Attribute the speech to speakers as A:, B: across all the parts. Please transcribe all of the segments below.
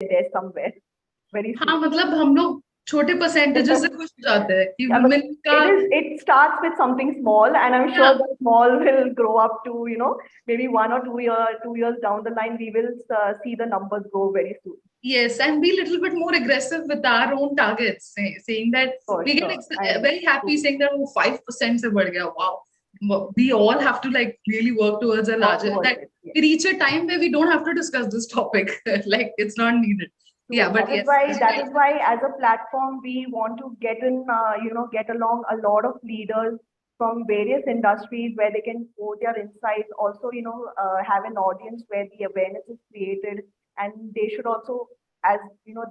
A: there somewhere very soon.
B: हाँ मतलब हम लोग छोटे परसेंटेजेस से खुश हो जाते हैं कि
A: Yeah, but
B: women का
A: it starts with something small, and I'm sure
B: yeah,
A: the small will grow up to, maybe 2 years down the line, we will see the numbers grow very soon.
B: yes, and be a little bit more aggressive with our own targets, saying that
A: For
B: we get
A: sure.
B: very happy saying that oh, 5% se बढ़ गया, wow. We all have to like really work towards a larger that
A: Yes.
B: we reach a time where we don't have to discuss this topic. Like it's not needed.
A: True.
B: Yeah, but yes.
A: That is why as a platform we want to get in, get along a lot of leaders from various industries where they can quote their insights. Also, have an audience where the awareness is created, and they should also, as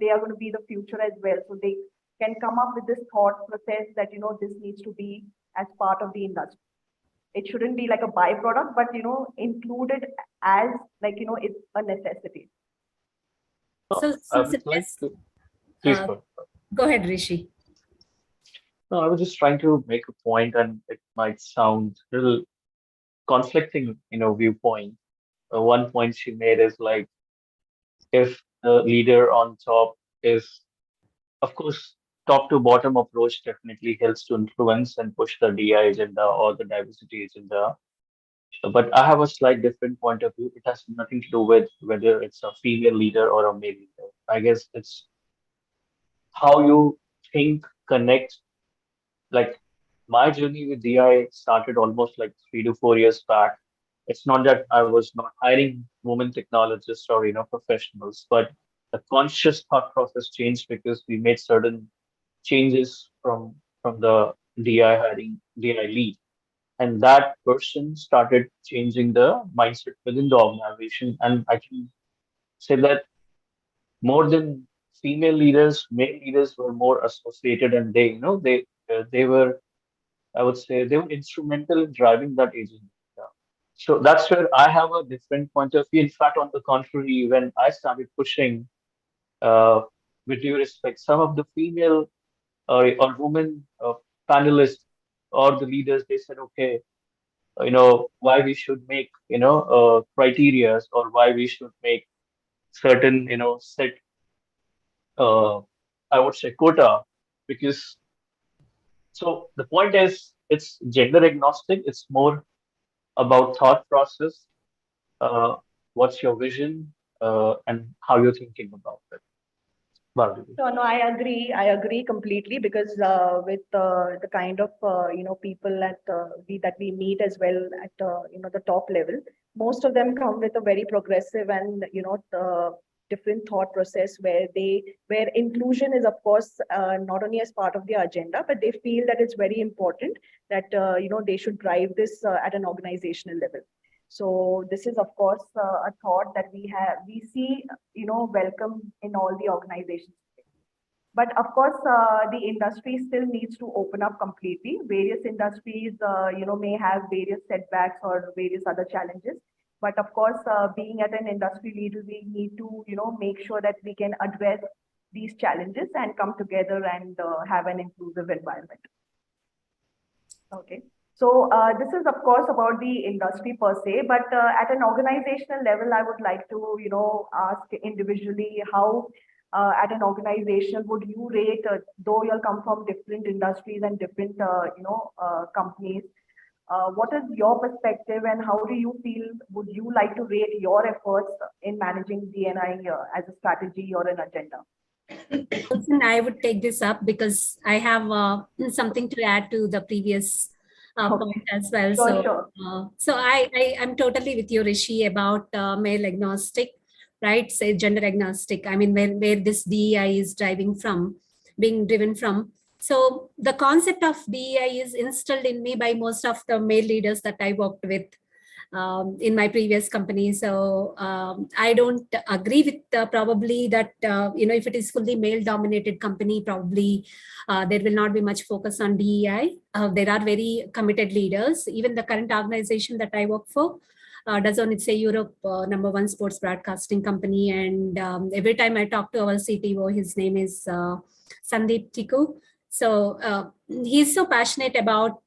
A: they are going to be the future as well. So they can come up with this thought process that this needs to be as part of the industry. It shouldn't be like a byproduct, but included as like it's a necessity.
C: So
D: I would like to please go.
C: go ahead, Rishi.
D: No, I was just trying to make a point, and it might sound a little conflicting, viewpoint. One point she made is like if the leader on top is, of course, top to bottom approach definitely helps to influence and push the DI agenda or the diversity agenda. But I have a slight different point of view. It has nothing to do with whether it's a female leader or a male leader. I guess it's how you think, connect. Like my journey with DI started almost like 3 to 4 years back. It's not that I was not hiring women technologists or professionals, but the conscious thought process changed because we made certain changes from the DI hiring DI lead, and that person started changing the mindset within the organization. And I can say that more than female leaders, male leaders were more associated, and they were, I would say, they were instrumental in driving that agenda. So that's where I have a different point of view. In fact, on the contrary, when I started pushing, uh, with due respect, some of the female or women panelists or the leaders, they said, okay, why we should make, criteria, or why we should make certain, set, uh, I would say, quota, because so the point is it's gender agnostic. It's more about thought process, uh, what's your vision, and how you're thinking about it. Bhargavi.
A: No, I agree. I agree completely because with the kind of people that we meet as well at the top level, most of them come with a very progressive and different thought process where inclusion is of course not only as part of the agenda, but they feel that it's very important that they should drive this at an organizational level. So this is of course a thought that we see welcome in all the organizations. But of course, the industry still needs to open up completely. Various industries, may have various setbacks or various other challenges. But of course, being at an industry leader, we need to, make sure that we can address these challenges and come together and have an inclusive environment. Okay. So this is of course about the industry per se, but at an organizational level, I would like to, ask individually how at an organization would you rate, though you'll come from different industries and different, companies, what is your perspective and how do you feel, would you like to rate your efforts in managing DNI as a strategy or an agenda?
C: Listen, I would take this up because I have something to add to the previous point as well. So I'm totally with you, Rishi, about male agnostic, right? Say gender agnostic. I mean, where this DEI is being driven from. So the concept of DEI is instilled in me by most of the male leaders that I worked with in my previous company. So I don't agree with probably that, if it is fully male dominated company, probably there will not be much focus on DEI. There are very committed leaders. Even the current organization that I work for, DAZN, it's a Europe #1 sports broadcasting company. And every time I talk to our CTO, his name is Sandeep Tiku. So he's so passionate about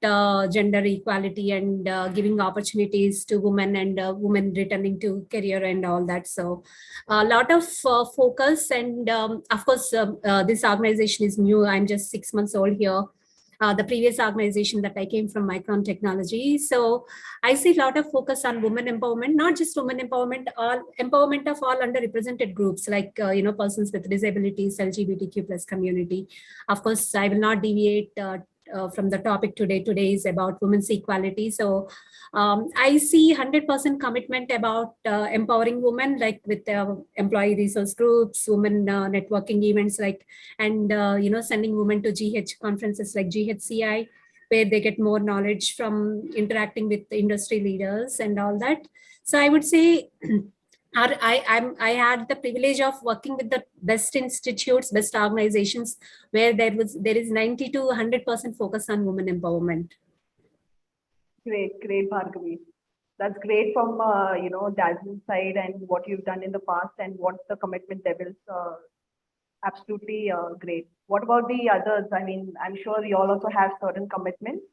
C: gender equality and giving opportunities to women and women returning to career and all that. So a lot of focus, and of course, this organization is new. I'm just 6 months old here. The previous organization that I came from, Micron Technology. So I see a lot of focus on women empowerment, not just women empowerment, all empowerment of all underrepresented groups like persons with disabilities, LGBTQ plus community. Of course, I will not deviate from the topic today. Today is about women's equality. So I see 100% commitment about empowering women, like with employee resource groups, women networking events, like, and sending women to GH conferences like GHCI, where they get more knowledge from interacting with the industry leaders and all that. So I would say I had the privilege of working with the best institutes, best organizations, where there is 90 to 100% focus on women empowerment.
A: Great, Bhargavi. That's great from Dazzle's side and what you've done in the past and what the commitment levels. Absolutely great. What about the others? I mean, I'm sure you all also have certain commitments.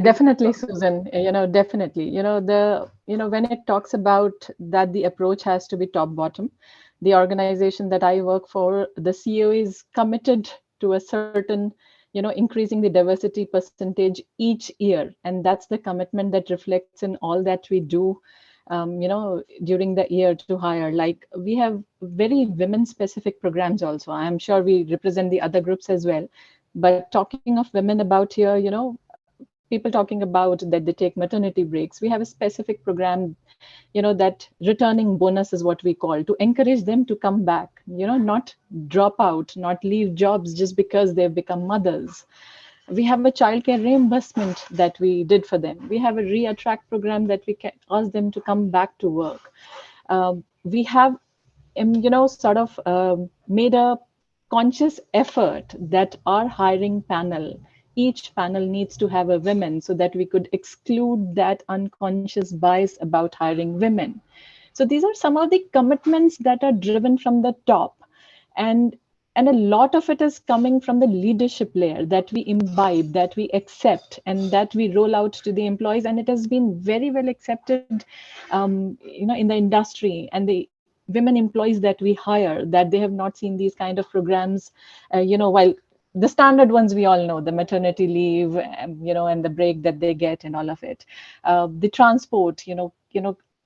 E: Definitely, Susan. Definitely. When it talks about that, the approach has to be top bottom. The organization that I work for, the CEO is committed to a certain, increasing the diversity percentage each year, and that's the commitment that reflects in all that we do. During the year to hire, like we have very women-specific programs also. I'm sure we represent the other groups as well. But talking of women about here, people talking about that they take maternity breaks. We have a specific program, that returning bonus is what we call, to encourage them to come back, not drop out, not leave jobs just because they've become mothers. We have a childcare reimbursement that we did for them. We have a re-attract program that we can ask them to come back to work. We have, made a conscious effort that our hiring panel, each panel needs to have a woman, so that we could exclude that unconscious bias about hiring women. So these are some of the commitments that are driven from the top. And a lot of it is coming from the leadership layer that we imbibe, that we accept, and that we roll out to the employees. And it has been very well accepted, in the industry, and the women employees that we hire, that they have not seen these kind of programs, while the standard ones we all know, the maternity leave, and the break that they get and all of it. The transport,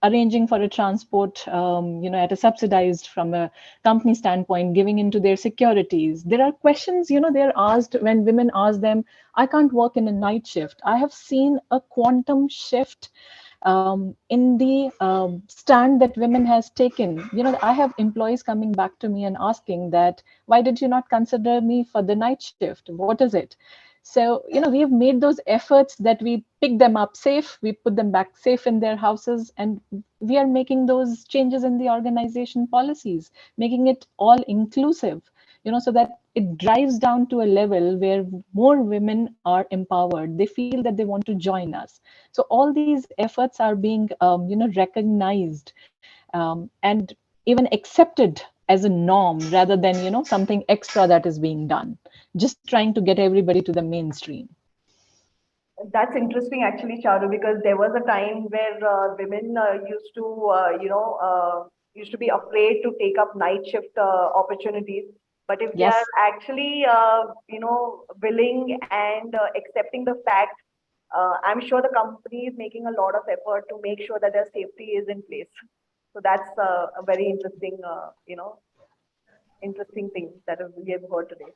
E: arranging for a transport, at a subsidized from a company standpoint, giving into their securities. There are questions, they're asked when women ask them, I can't work in a night shift. I have seen a quantum shift in the stand that women has taken. I have employees coming back to me and asking that, why did you not consider me for the night shift? What is it? So, we have made those efforts that we pick them up safe, we put them back safe in their houses, and we are making those changes in the organization policies, making it all inclusive, so that it drives down to a level where more women are empowered. They feel that they want to join us. So all these efforts are being, recognized and even accepted as a norm, rather than, something extra that is being done, just trying to get everybody to the mainstream.
A: That's interesting, actually, Charu, because there was a time where women used to be afraid to take up night shift opportunities. But if
E: Yes.
A: they are actually, willing and accepting the fact, I'm sure the company is making a lot of effort to make sure that their safety is in place. So that's a very interesting, interesting thing that we have heard today.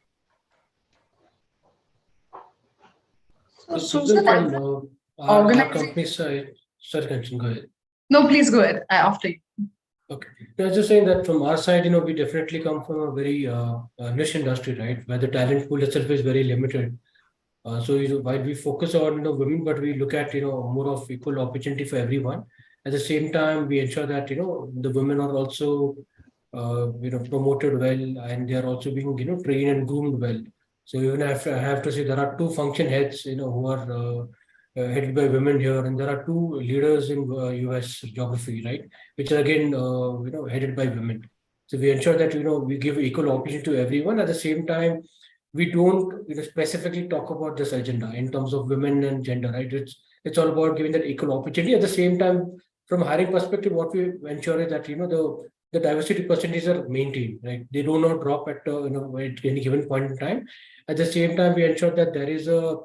B: So,
F: Susan,
B: Susan,
F: from our company side, sorry, go ahead.
B: No, please go ahead. After you.
F: Okay. I was just saying that from our side, we definitely come from a very niche industry, right, where the talent pool itself is very limited. So while we focus on women, but we look at more of equal opportunity for everyone. At the same time, we ensure that the women are also promoted well, and they are also being trained and groomed well. So even I have to say there are two function heads who are headed by women here, and there are two leaders in US geography, right, which are again headed by women. So we ensure that we give equal opportunity to everyone. At the same time, we don't specifically talk about this agenda in terms of women and gender, right? It's all about giving that equal opportunity. At the same time, from a hiring perspective, what we ensure is that the diversity percentages are maintained, right? They do not drop at at any given point in time. At the same time, we ensure that there is a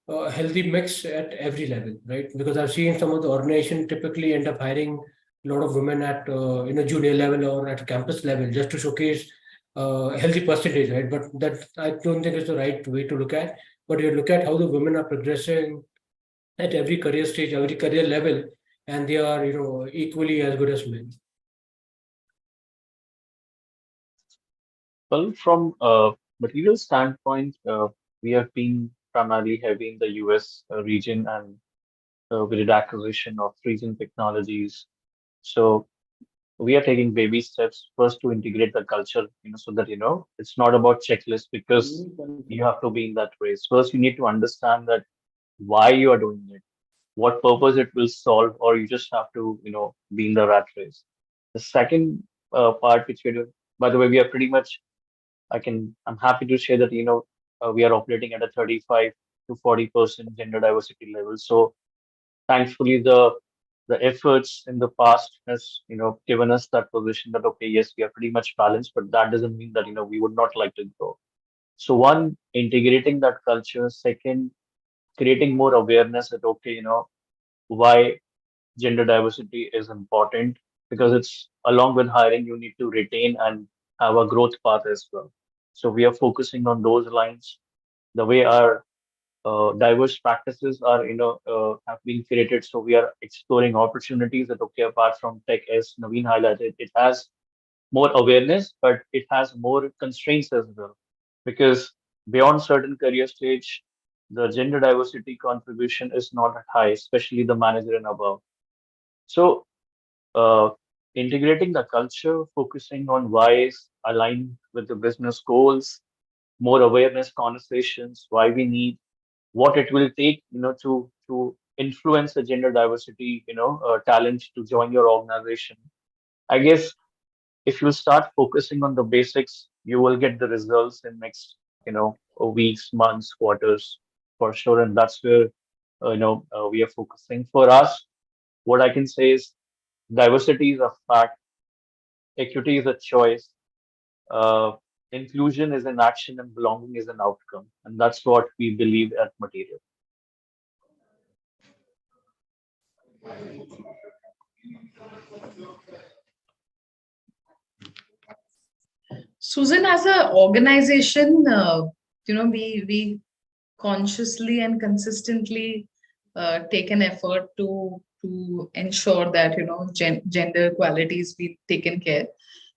F: healthy mix at every level, right? Because I've seen some of the organization typically end up hiring a lot of women at junior level or at campus level just to showcase healthy percentage, right? But that I don't think is the right way to look at. But you look at how the women are progressing at every career stage, every career level, and they are equally as good as men.
D: Well, from a material standpoint, we have been primarily heavy in the US region, and we did acquisition of Region Technologies. So we are taking baby steps first to integrate the culture, so that it's not about checklist because you have to be in that race. First, you need to understand that why you are doing it, what purpose it will solve, or you just have to, be in the rat race. The second part, which we're doing, by the way, we are pretty much, I'm happy to share that, we are operating at a 35 to 40% gender diversity level. So thankfully, the efforts in the past has, given us that position that, okay, yes, we are pretty much balanced, but that doesn't mean that, we would not like to grow. So one, integrating that culture. Second, creating more awareness that, okay, why gender diversity is important, because it's along with hiring, you need to retain and have a growth path as well. So we are focusing on those lines. The way our diverse practices are, have been created. So we are exploring opportunities that, okay, apart from tech, as Naveen highlighted, it has more awareness, but it has more constraints as well. Because beyond certain career stage, the gender diversity contribution is not high, especially the manager and above. So uh, integrating the culture, focusing on whys aligned with the business goals, more awareness conversations, why we need, what it will take, to influence the gender diversity, talent to join your organization. I guess if you start focusing on the basics, you will get the results in next, weeks, months, quarters, for sure. And that's where, we are focusing. For us, what I can say is diversity is a fact, equity is a choice, uh, inclusion is an action, and belonging is an outcome. And that's what we believe at Material.
B: Susan, as an organization, we consciously and consistently take an effort to ensure that gender equality is being taken care.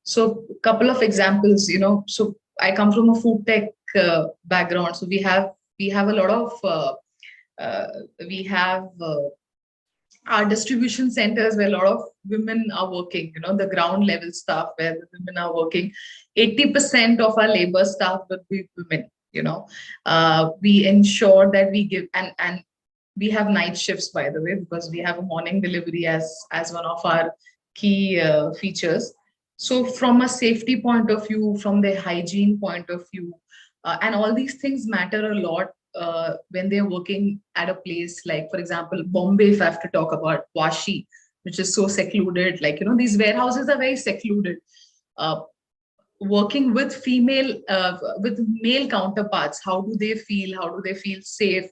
B: So, a couple of examples. So I come from a food tech background, so we have a lot of we have our distribution centers where a lot of women are working, the ground level staff where the women are working. 80% of our labor staff would be women. We ensure that we give, and we have night shifts, by the way, because we have a morning delivery as one of our key features. So from a safety point of view, from the hygiene point of view, and all these things matter a lot when they're working at a place like, for example, Bombay, if I have to talk about Vashi, which is so secluded, like, these warehouses are very secluded. Working with with male counterparts, how do they feel? How do they feel safe?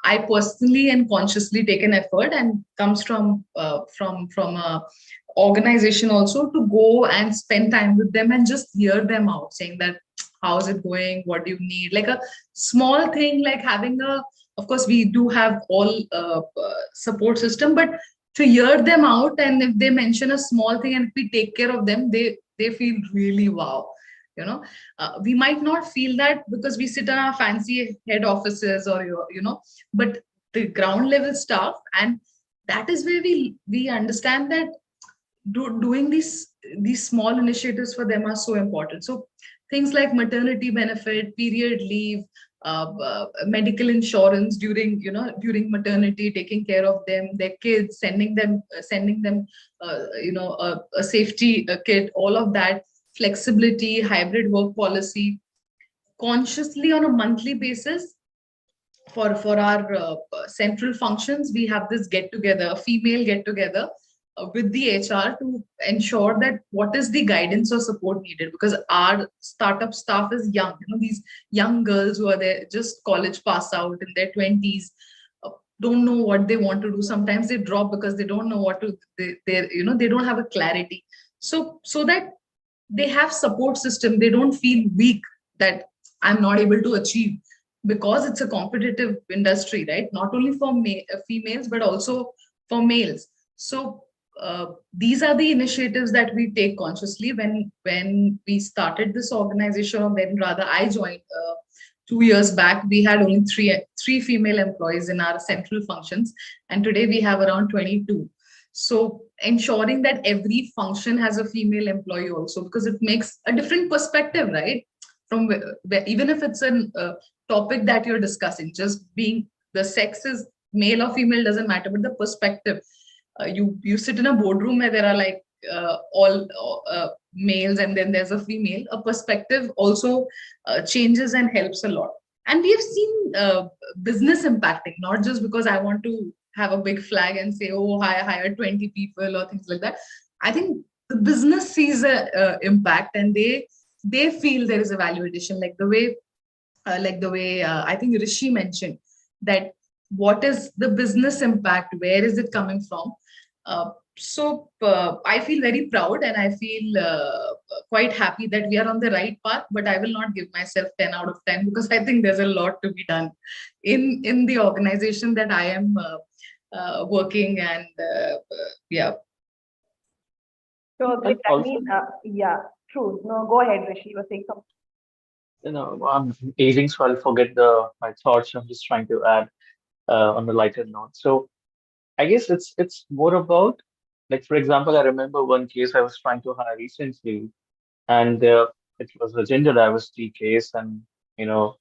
B: I personally and consciously take an effort, and comes from a organization also, to go and spend time with them and just hear them out, saying that, how's it going? What do you need? Like a small thing, like having of course, we do have all support system, but to hear them out, and if they mention a small thing and if we take care of them, they feel really wow. We might not feel that because we sit in our fancy head offices, or but the ground level staff, and that is where we understand that doing these small initiatives for them are so important. So things like maternity benefit, period leave, medical insurance during maternity, taking care of them, their kids, sending them a safety kit, all of that, flexibility, hybrid work policy, consciously on a monthly basis for our central functions, we have this get together, a female get together with the HR to ensure that what is the guidance or support needed, because our startup staff is young, these young girls who are there, just college pass out in their 20s, don't know what they want to do. Sometimes they drop because they don't know what to, they don't have a clarity. So that they have support system, they don't feel weak that I'm not able to achieve, because it's a competitive industry, right? Not only for females, but also for males. So these are the initiatives that we take consciously. When we started this organization, or when rather I joined 2 years back, we had only three female employees in our central functions, and today we have around 22. So ensuring that every function has a female employee also, because it makes a different perspective, right? From even if it's a topic that you're discussing, just being the sex is male or female doesn't matter, but the perspective. You sit in a boardroom where there are like all males, and then there's a female. A perspective also changes and helps a lot. And we have seen business impacting, not just because I want to have a big flag and say, oh, I hired 20 people or things like that. I think the business sees a impact, and they feel there is a value addition, like the way I think Rishi mentioned, that what is the business impact, where is it coming from? So I feel very proud, and I feel quite happy that we are on the right path, but I will not give myself 10 out of 10, because I think there's a lot to be done in the organization that I am working, and yeah.
A: So I mean, yeah, true. No, go ahead, Rishi. You were saying something.
D: I'm aging, so I'll forget my thoughts. I'm just trying to add on a lighter note. So I guess it's more about, like, for example, I remember one case I was trying to hire recently, and it was a gender diversity case, and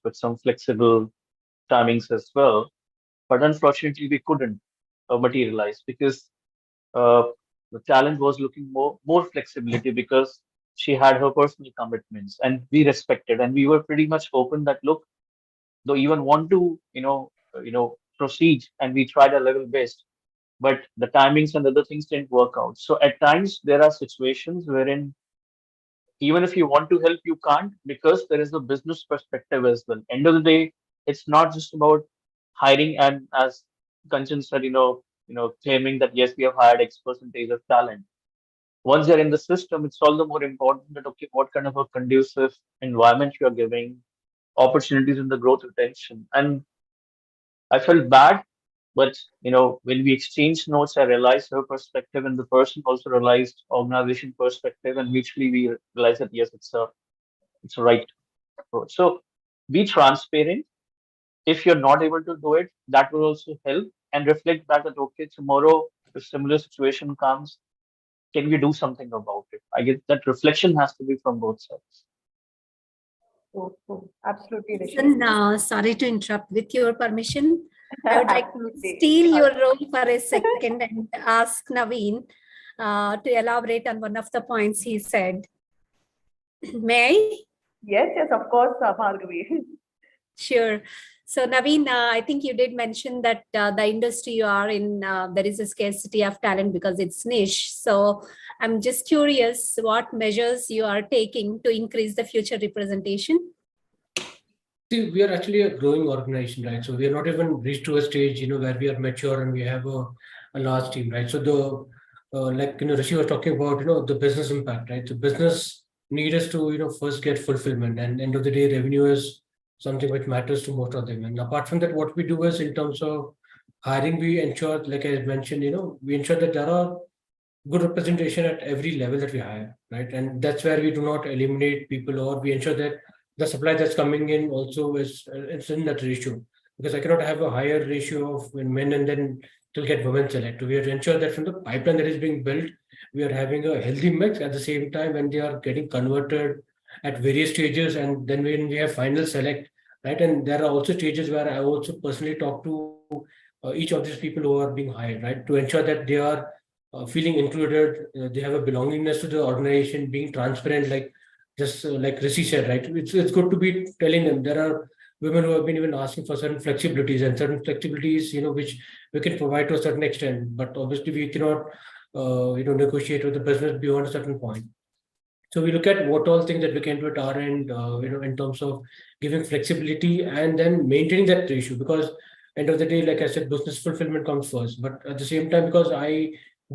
D: with some flexible timings as well. But unfortunately, we couldn't materialize, because uh, the talent was looking more flexibility, because she had her personal commitments, and we respected, and we were pretty much open that, look, though even want to proceed, and we tried our level best, but the timings and other things didn't work out. So at times there are situations wherein even if you want to help, you can't, because there is a business perspective as well. End of the day, it's not just about hiring, and as Kanchan said, claiming that yes, we have hired X percentage of talent. Once they're in the system, it's all the more important that, okay, what kind of a conducive environment you are giving, opportunities in the growth retention. And I felt bad, but when we exchanged notes, I realized her perspective, and the person also realized organization perspective, and mutually we realized that yes, it's a right approach. So be transparent. If you're not able to do it, that will also help, and reflect back that, okay, tomorrow if similar situation comes, can we do something about it? I guess that reflection has to be from both sides.
A: Absolutely, Rishi.
C: Sorry to interrupt. With your permission, I would like to steal your role for a second and ask Naveen to elaborate on one of the points he said. May I?
A: Yes, of course, Bhargavi.
C: Sure. So Naveen, I think you did mention that the industry you are in, there is a scarcity of talent because it's niche. So I'm just curious what measures you are taking to increase the future representation.
F: See, we are actually a growing organization, right? So we are not even reached to a stage, where we are mature and we have a large team, right? So like, Rishi was talking about, the business impact, right? The business need us to, first get fulfillment, and end of the day, revenue is something which matters to most of them. And apart from that, what we do is, in terms of hiring, we ensure, like I mentioned, we ensure that there are good representation at every level that we hire, right? And that's where we do not eliminate people, or we ensure that the supply that's coming in also it's in that ratio, because I cannot have a higher ratio of men and then still get women selected. We have to ensure that from the pipeline that is being built, we are having a healthy mix. At the same time, when they are getting converted at various stages, and then when we have final select, right? And there are also stages where I also personally talk to each of these people who are being hired, right? To ensure that they are feeling included, they have a belongingness to the organization, being transparent, like just like Rishi said, right? It's good to be telling them there are women who have been even asking for certain flexibilities, and certain flexibilities, which we can provide to a certain extent, but obviously we cannot, negotiate with the business beyond a certain point. So we look at what all things that we can do at our end, in terms of giving flexibility and then maintaining that ratio. Because end of the day, like I said, business fulfillment comes first. But at the same time, because I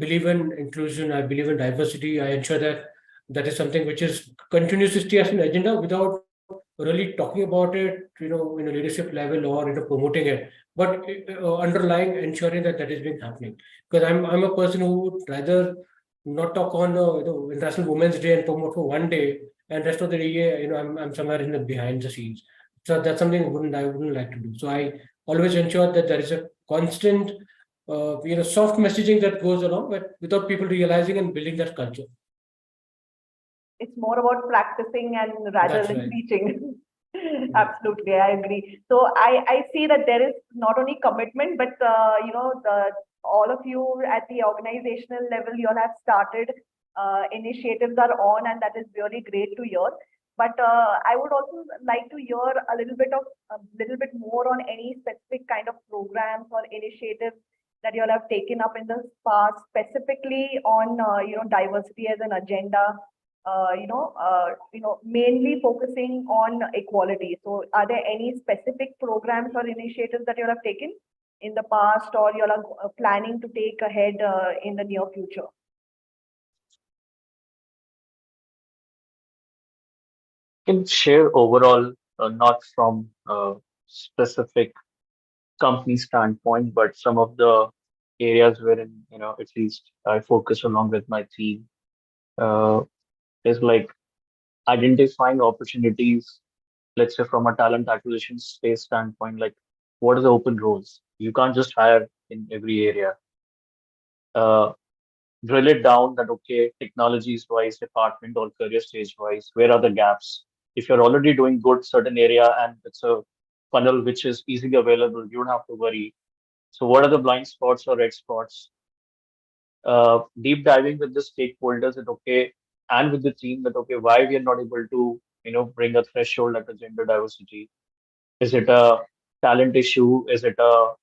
F: believe in inclusion, I believe in diversity, I ensure that that is something which is continues to stay as an agenda without really talking about it, in a leadership level or promoting it, but underlying ensuring that that is being happening. Because I'm a person who would rather not talk on International Women's Day and promote for one day, and rest of the day, I'm somewhere in the behind the scenes. So that's something I wouldn't like to do. So I always ensure that there is a constant, soft messaging that goes along, but without people realizing and building that culture.
A: It's more about practicing and rather
F: That's
A: than
F: right.
A: preaching. Absolutely, I agree. So I see that there is not only commitment, but all of you at the organizational level, you all have started initiatives are on, and that is really great to hear. But I would also like to hear a little bit more on any specific kind of programs or initiatives that you all have taken up in the past, specifically on diversity as an agenda, mainly focusing on equality. So are there any specific programs or initiatives that you have taken in the past, or you are planning to take ahead in the near future?
D: Can share overall, not from a specific company standpoint, but some of the areas wherein, at least I focus along with my team, uh, is like identifying opportunities, let's say from a talent acquisition space standpoint, like what are the open roles? You can't just hire in every area. Uh, Drill it down that, okay, technologies wise, department or career stage wise, where are the gaps? If you're already doing good certain area and it's a funnel which is easily available, you don't have to worry. So what are the blind spots or red spots? Deep diving with the stakeholders that, okay, and with the team that, okay, why we are not able to, bring a threshold at the gender diversity? Is it a talent issue? Is it a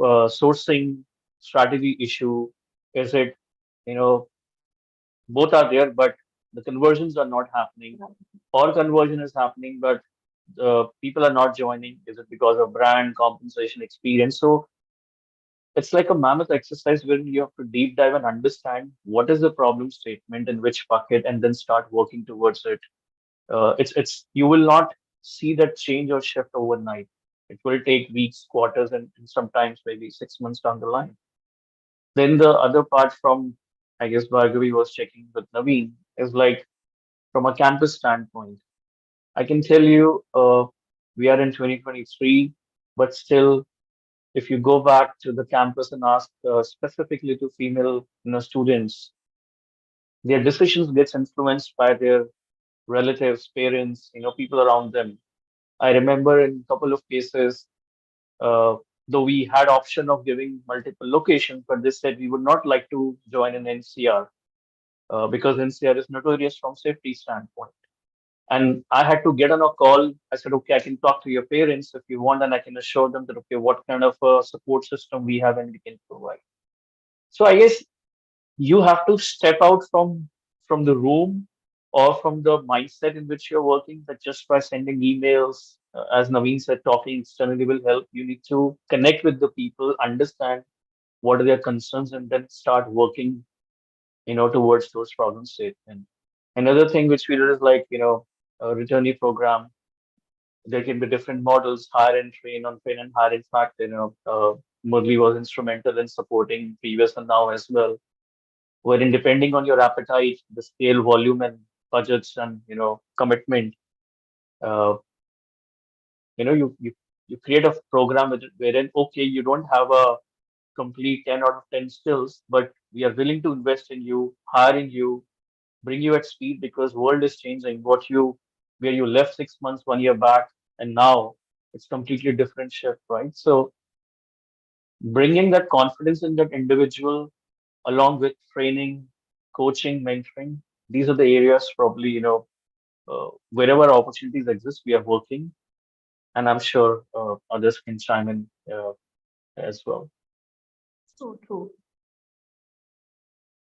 D: sourcing strategy issue? Is it, you know, both are there, but the conversions are not happening, or conversion is happening, but people are not joining? Is it because of brand, compensation, experience? So it's like a mammoth exercise where you have to deep dive and understand what is the problem statement in which bucket, and then start working towards it. It's you will not see that change or shift overnight. It will take weeks, quarters, and sometimes maybe 6 months down the line. Then the other part from, I guess Bhargavi was checking with Naveen, is like from a campus standpoint. I can tell you, we are in 2023, but still, if you go back to the campus and ask specifically to female, students, their decisions gets influenced by their relatives, parents, people around them. I remember in a couple of cases, uh, though we had option of giving multiple locations, but they said we would not like to join an NCR because NCR is notorious from safety standpoint. And I had to get on a call. I said, okay, I can talk to your parents if you want, and I can assure them that, okay, what kind of a support system we have and we can provide. So I guess you have to step out from the room or from the mindset in which you're working, that just by sending emails, as Naveen said, talking externally will help. You need to connect with the people, understand what are their concerns, and then start working, towards those problem statements. Another thing which we did is like, a returnee program. There can be different models, hire and train, on train and hire. In fact, Murli was instrumental in supporting previous and now as well, wherein depending on your appetite, the scale, volume, and budgets, and commitment, uh, you create a program wherein, okay, you don't have a complete 10 out of 10 skills, but we are willing to invest in you, hiring you, bring you at speed, because world is changing. Where you left 6 months, 1 year back, and now it's completely different shift, right? So bringing that confidence in that individual, along with training, coaching, mentoring, these are the areas probably, wherever opportunities exist, we are working, and I'm sure others can chime in as well.
A: True, true.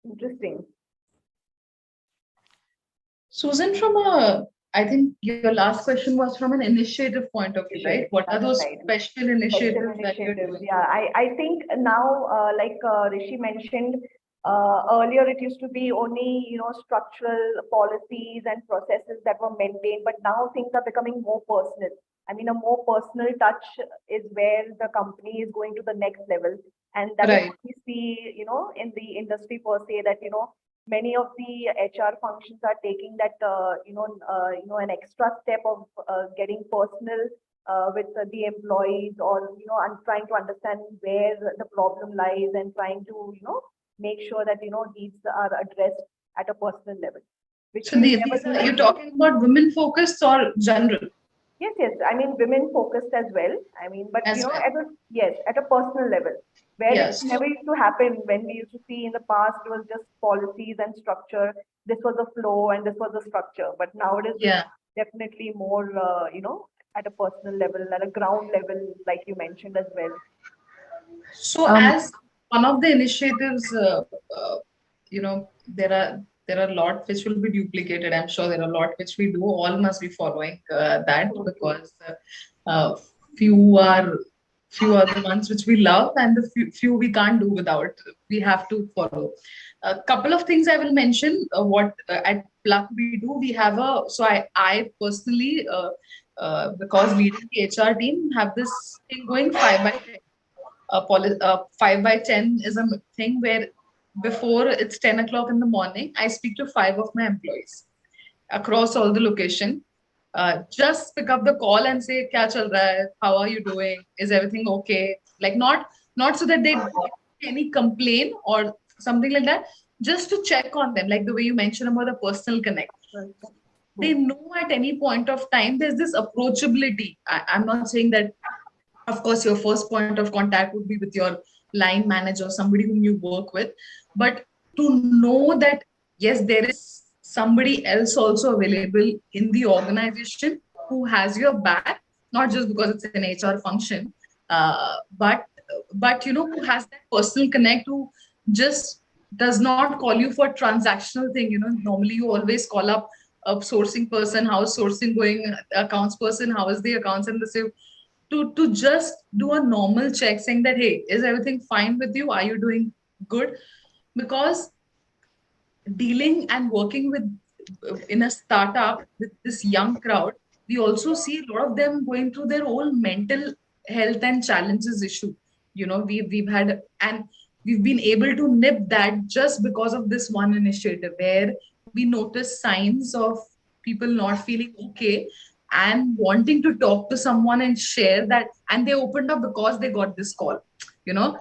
A: Interesting.
B: Susan, I think your last question was from an initiative point of view, right? What are
A: That's
B: those
A: right.
B: special initiatives that you're
A: Initiatives.
B: doing?
A: Yeah, I think now, like Rishi mentioned, earlier it used to be only, structural policies and processes that were maintained, but now things are becoming more personal. I mean, a more personal touch is where the company is going to the next level. And that is
B: Right.
A: what we see, in the industry per se, that, many of the HR functions are taking that, an extra step of getting personal with the employees, or and trying to understand where the problem lies, and trying to make sure that needs are addressed at a personal level, which
B: So
A: we
B: these
A: never
B: are, you're
A: do.
B: talking about women focused or general
A: Yes, yes. I mean, women focused as well. I mean, but
B: as well?
A: at a personal level, where it
B: Yes.
A: never used to happen. When we used to see in the past, it was just policies and structure. This was the flow and this was the structure. But nowadays,
B: Yeah.
A: definitely more, at a personal level, at a ground level, like you mentioned as well.
B: So
E: Um,
B: as one of the initiatives, there are a lot which will be duplicated. I'm sure there are a lot which we do. All must be following that, because uh, few are few are the ones which we love, and the few we can't do without. We have to follow. A couple of things I will mention. What at Pluck we do. We have I personally, because leading the HR team, have this thing going 5 by 10. 5 by 10 is a thing where before it's 10 o'clock in the morning, I speak to 5 of my employees across all the location. Just pick up the call and say, "Kya chal raha hai? How are you doing? Is everything okay?" Like not so that they any complaint or something like that, just to check on them, like the way you mentioned about the personal connect. They know at any point of time there's this approachability. I'm not saying that, of course, your first point of contact would be with your line manager, somebody whom you work with, but to know that yes, there is somebody else also available in the organization who has your back, not just because it's an HR function, but who has that personal connect, who just does not call you for transactional thing. Normally you always call up a sourcing person, how is sourcing going, accounts person, how is the accounts, and the same, to just do a normal check saying that, hey, is everything fine with you, are you doing good? Because dealing and working with in a startup with this young crowd, we also see a lot of them going through their own mental health and challenges issue. We've had, and we've been able to nip that just because of this one initiative, where we notice signs of people not feeling okay and wanting to talk to someone and share that, and they opened up because they got this call, you know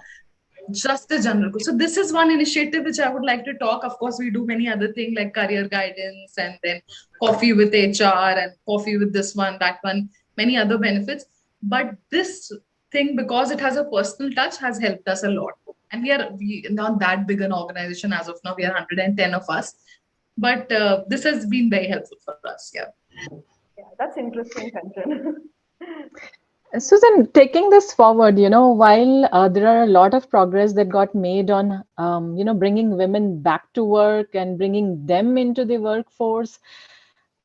B: just a general goal. So this is one initiative which I would like to talk. Of course, we do many other things like career guidance, and then coffee with HR, and coffee with this one, that one, many other benefits. But this thing, because it has a personal touch, has helped us a lot. And we not that big an organization as of now. We are 110 of us, but this has been very helpful for us. Yeah.
A: Yeah, that's interesting, Kanchan.
E: Susan, taking this forward, while there are a lot of progress that got made on, bringing women back to work and bringing them into the workforce,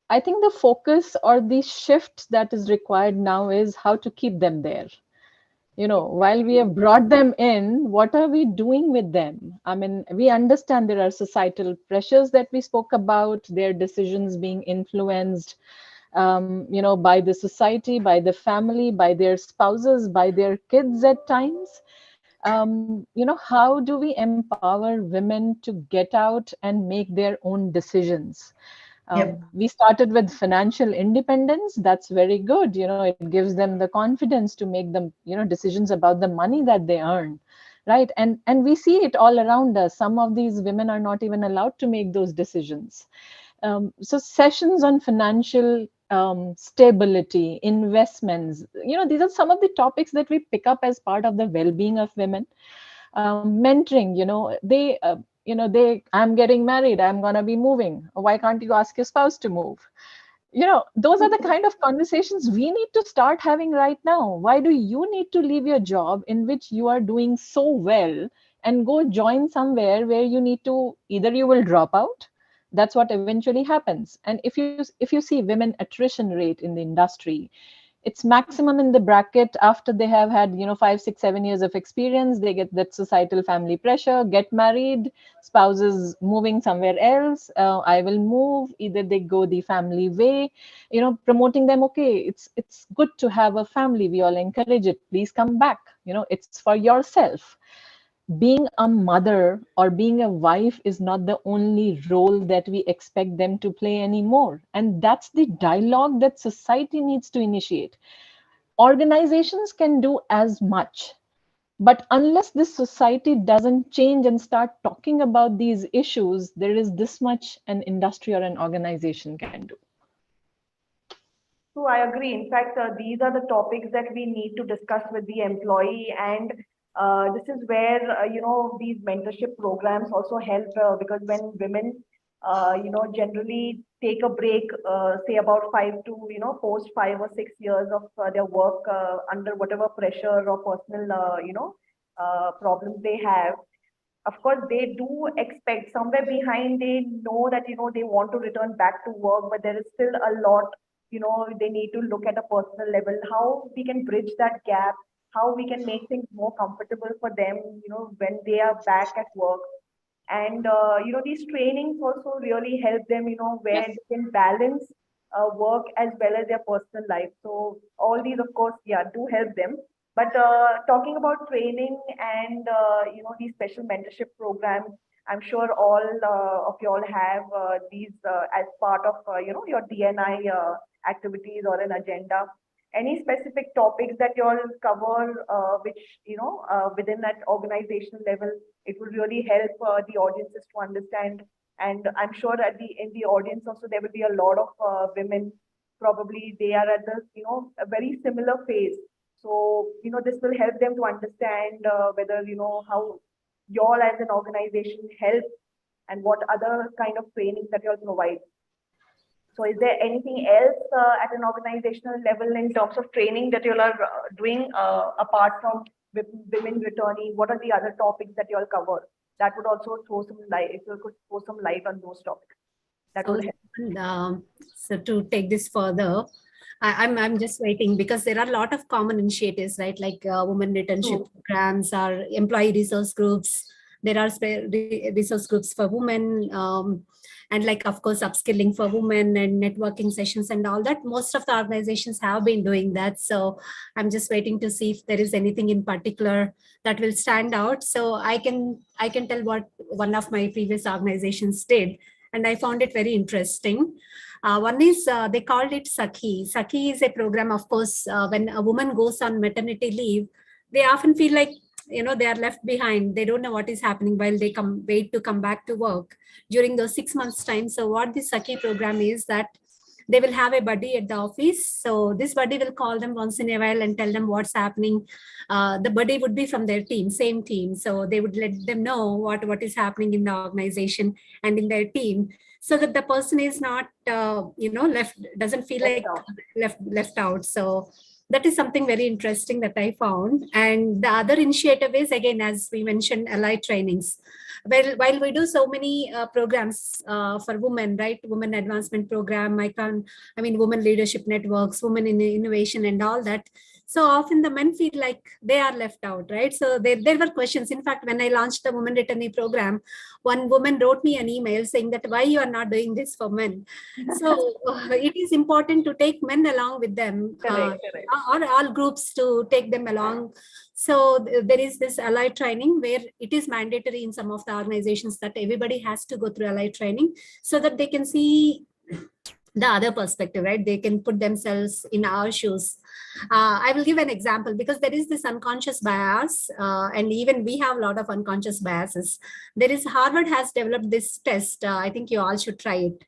E: I think the focus or the shift that is required now is how to keep them there. While we have brought them in, what are we doing with them? I mean, we understand there are societal pressures that we spoke about, their decisions being influenced, by the society, by the family, by their spouses, by their kids at times. How do we empower women to get out and make their own decisions?
B: Yep.
E: We started with financial independence. That's very good. It gives them the confidence to make them, decisions about the money that they earn, right? And we see it all around us. Some of these women are not even allowed to make those decisions. So sessions on financial stability, investments, these are some of the topics that we pick up as part of the well-being of women. Mentoring, I'm getting married, I'm going to be moving. Why can't you ask your spouse to move? those are the kind of conversations we need to start having right now. Why do you need to leave your job in which you are doing so well and go join somewhere where you need to, either you will drop out, that's what eventually happens. And if you see women attrition rate in the industry, it's maximum in the bracket after they have had 5 6 7 years of experience. They get that societal family pressure, get married, spouses moving somewhere else. I will move, either they go the family way, promoting them. Okay, it's good to have a family, we all encourage it, please come back, it's for yourself. Being a mother or being a wife is not the only role that we expect them to play anymore. And that's the dialogue that society needs to initiate. Organizations can do as much, but unless this society doesn't change and start talking about these issues, there is this much an industry or an organization can do.
A: So I agree. In fact, these are the topics that we need to discuss with the employee, and this is where these mentorship programs also help, because when women generally take a break, say about 5 to post 5 or 6 years of their work under whatever pressure or personal problems they have. Of course, they do expect somewhere behind, they know that they want to return back to work, but there is still a lot they need to look at a personal level, how we can bridge that gap, how we can make things more comfortable for them, when they are back at work. And, these trainings also really help them, where
E: Yes.
A: they can balance work as well as their personal life. So all these, of course, yeah, do help them. But talking about training and, these special mentorship programs, I'm sure all of you all have these as part of, your DNI activities or an agenda. Any specific topics that you all cover, which, within that organizational level, it will really help the audiences to understand. And I'm sure in the audience also, there will be a lot of women, probably they are at the, a very similar phase. So, this will help them to understand whether, how you all as an organization help and what other kind of trainings that you all provide. So is there anything else at an organizational level in terms of training that you all are doing apart from women returning? What are the other topics that you all cover? That would also throw some light, if you could throw some light on those topics. That would help.
C: So to take this further, I'm just waiting, because there are a lot of common initiatives, right? Like women returnship programs or employee resource groups. There are resource groups for women, and like, of course, upskilling for women and networking sessions and all that. Most of the organizations have been doing that. So I'm just waiting to see if there is anything in particular that will stand out. So I can tell what one of my previous organizations did, and I found it very interesting. One is they called it Sakhi. Sakhi is a program, of course, when a woman goes on maternity leave, they often feel like, they are left behind. They don't know what is happening while they wait to come back to work during those 6 months time. So what this Sakhi program is that they will have a buddy at the office. So this buddy will call them once in a while and tell them what's happening. The buddy would be from their team, same team. So they would let them know what is happening in the organization and in their team, so that the person is not, doesn't feel like left out. So that is something very interesting that I found. And the other initiative is, again, as we mentioned, allied trainings. Well, while we do so many programs for women, right? Women advancement program, women leadership networks, women in innovation and all that. So often the men feel like they are left out, right? So there were questions. In fact, when I launched the Women Returnee program, one woman wrote me an email saying that why you are not doing this for men. So it is important to take men along with them,
A: Correct.
C: or all groups to take them along. So there is this allied training where it is mandatory in some of the organizations that everybody has to go through allied training, so that they can see the other perspective, right? They can put themselves in our shoes. I will give an example, because there is this unconscious bias, and even we have a lot of unconscious biases. There is, Harvard has developed this test. I think you all should try it.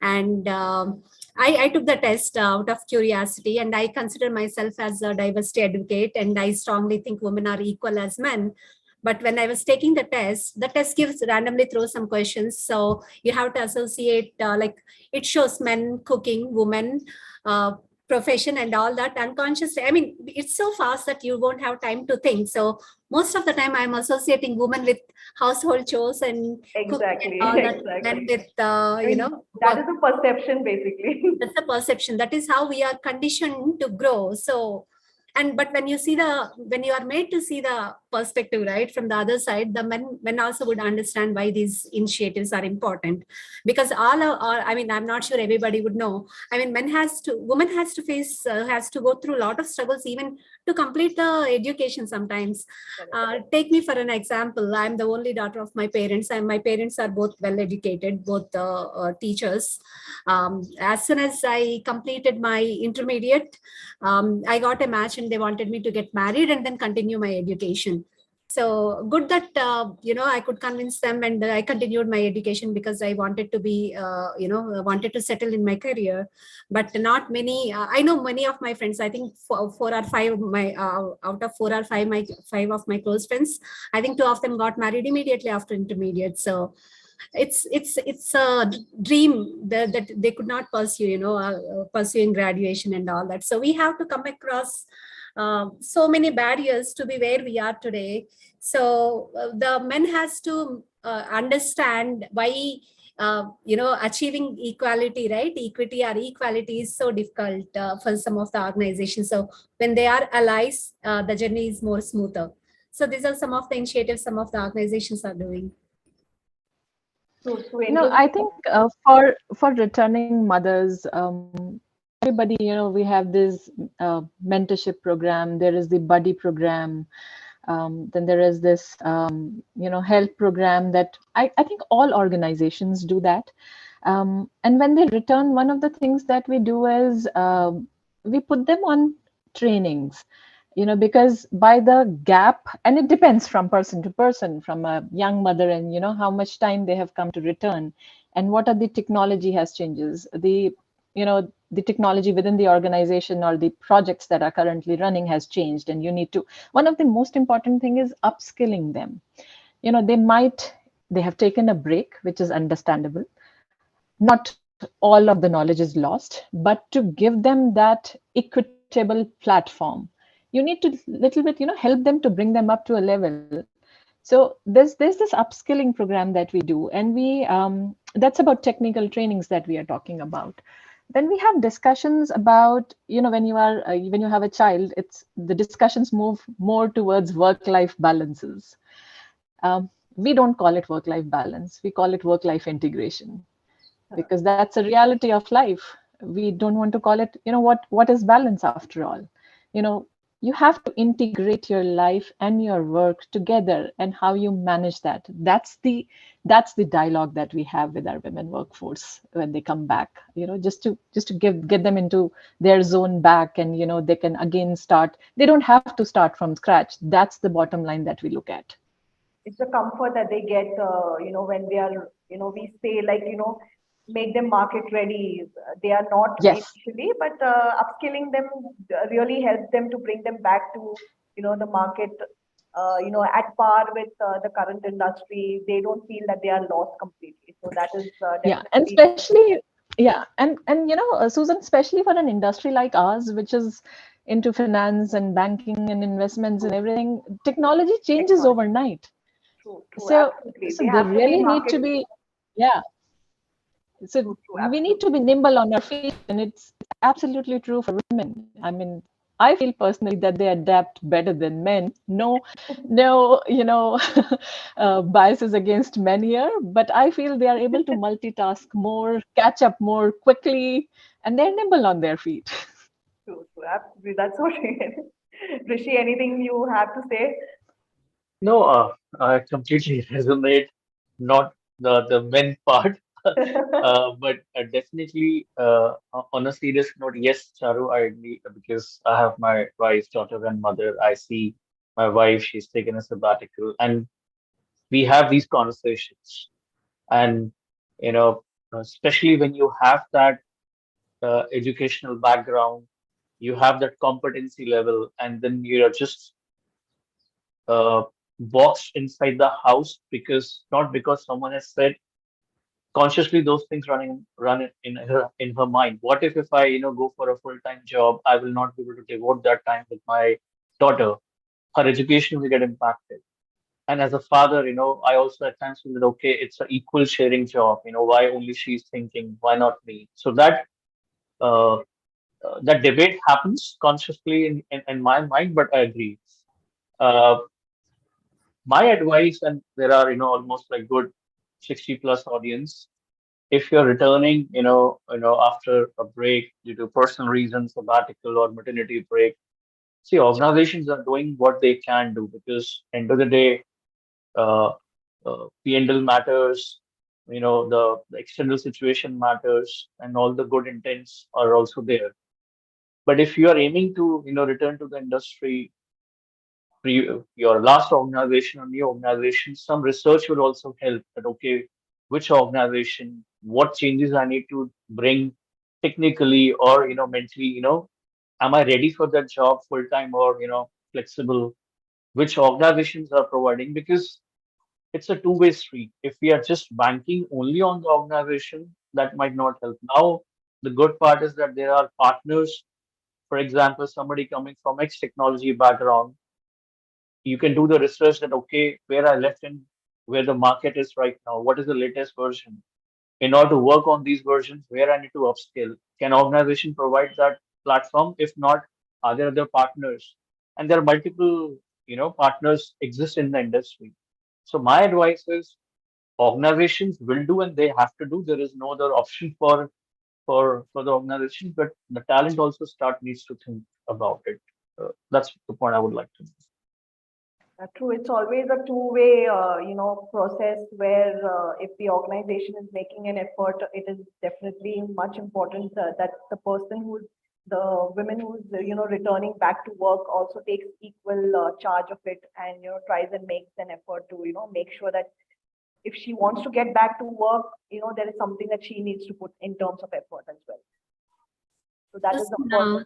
C: And I took the test out of curiosity, and I consider myself as a diversity advocate, and I strongly think women are equal as men. But when I was taking the test gives randomly throws some questions. So you have to associate, like it shows men cooking, women, profession and all that unconsciously. I mean, it's so fast that you won't have time to think. So most of the time I'm associating women with household chores and cooking and
A: Exactly,
C: all that, men
A: exactly.
C: with,
A: I mean, that is a perception basically.
C: that's the perception. That is how we are conditioned to grow. So, and but when you see when you are made to see the perspective, right, from the other side, the men also would understand why these initiatives are important. Because I mean, I'm not sure everybody would know. I mean, women has to go through a lot of struggles even to complete the education sometimes. Take me for an example. I'm the only daughter of my parents, and my parents are both well educated, both teachers. As soon as I completed my intermediate, I got a match and they wanted me to get married and then continue my education. So good that, I could convince them, and I continued my education because I wanted to be, wanted to settle in my career. But not many, I know many of my friends, I think four or five of my, out of four or five, five of my close friends, I think two of them got married immediately after intermediate. So it's a dream that they could not pursue, pursuing graduation and all that. So we have to come across so many barriers to be where we are today. So the men has to understand why achieving equality, right, equity or equality is so difficult for some of the organizations. So when they are allies, the journey is more smoother. So these are some of the initiatives some of the organizations are doing.
A: So
E: I
A: interesting.
E: think for returning mothers, everybody, we have this mentorship program. There is the buddy program. Then there is this, health program that I think all organizations do that. And when they return, one of the things that we do is we put them on trainings, because by the gap, and it depends from person to person, from a young mother, and how much time they have come to return, and what are the technology has changes, the technology within the organization or the projects that are currently running has changed, and you need to, one of the most important thing is upskilling them. They have taken a break, which is understandable. Not all of the knowledge is lost, but to give them that equitable platform, you need to little bit, help them to bring them up to a level. So there's this upskilling program that we do, and that's about technical trainings that we are talking about. Then we have discussions about, when you have a child, it's the discussions move more towards work-life balances. We don't call it work-life balance, we call it work-life integration, because that's a reality of life. We don't want to call it, what is balance after all? You have to integrate your life and your work together, and how you manage that. That's the dialogue that we have with our women workforce when they come back, just to get them into their zone back, and they can again start. They don't have to start from scratch. That's the bottom line that we look at.
A: It's the comfort that they get, when they are, we say like, make them market ready. They are not
E: Yes.
A: initially, but upskilling them really helps them to bring them back to, the market, at par with the current industry. They don't feel that they are lost completely. So that is
E: Yeah, and
A: definitely.
E: especially, yeah, and Susan, especially for an industry like ours, which is into finance and banking and investments and everything, technology changes
A: Technology.
E: overnight.
A: True, true,
E: So,
A: absolutely.
E: so
A: They
E: they
A: have to be
E: really need
A: market.
E: to be, yeah. So
A: True, true,
E: we need
A: absolutely.
E: to be nimble on our feet, and it's absolutely true for women. I mean, I feel personally that they adapt better than men. No, no, biases against men here, but I feel they are able to multitask more, catch up more quickly, and they're nimble on their feet.
A: True, true, absolutely. That's what Rishi, anything you have to say?
D: No, I completely resonate. Not the men part, but definitely on a serious note, yes, Charu, I agree because I have my wife, daughter, and mother. I see my wife; she's taken a sabbatical, and we have these conversations. And especially when you have that educational background, you have that competency level, and then you're just uh, boxed inside the house because not because someone has said consciously those things run in her mind. What if I go for a full-time job, I will not be able to devote that time with my daughter. Her education will get impacted. And as a father, I also at times feel that okay, it's an equal sharing job. Why only she's thinking, why not me? So uh, that debate happens consciously in my mind, but I agree. Uh, my advice, and there are almost like good 60 plus audience. If you're returning, after a break due to personal reasons, sabbatical or maternity break, see, organizations are doing what they can do because end of the day, uh, P&L matters, the external situation matters, and all the good intents are also there. But if you are aiming to, return to the industry, your last organization or new organization, some research will also help that, okay, which organization, what changes I need to bring technically or, mentally, am I ready for that job full time or, flexible, which organizations are providing? Because it's a two-way street. If we are just banking only on the organization, that might not help. Now, the good part is that there are partners. For example, somebody coming from X technology background, you can do the research that okay, where I left in, where the market is right now, what is the latest version? In order to work on these versions, where I need to upskill. Can organization provide that platform? If not, are there other partners? And there are multiple, partners exist in the industry. So my advice is organizations will do and they have to do. There is no other option for the organization, but the talent also start needs to think about it. That's the point I would like to make.
A: True. It's always a two-way, process where if the organization is making an effort, it is definitely much important that the women who's, returning back to work also takes equal charge of it and, tries and makes an effort to, make sure that if she wants to get back to work, there is something that she needs to put in terms of effort as well. So that is of course.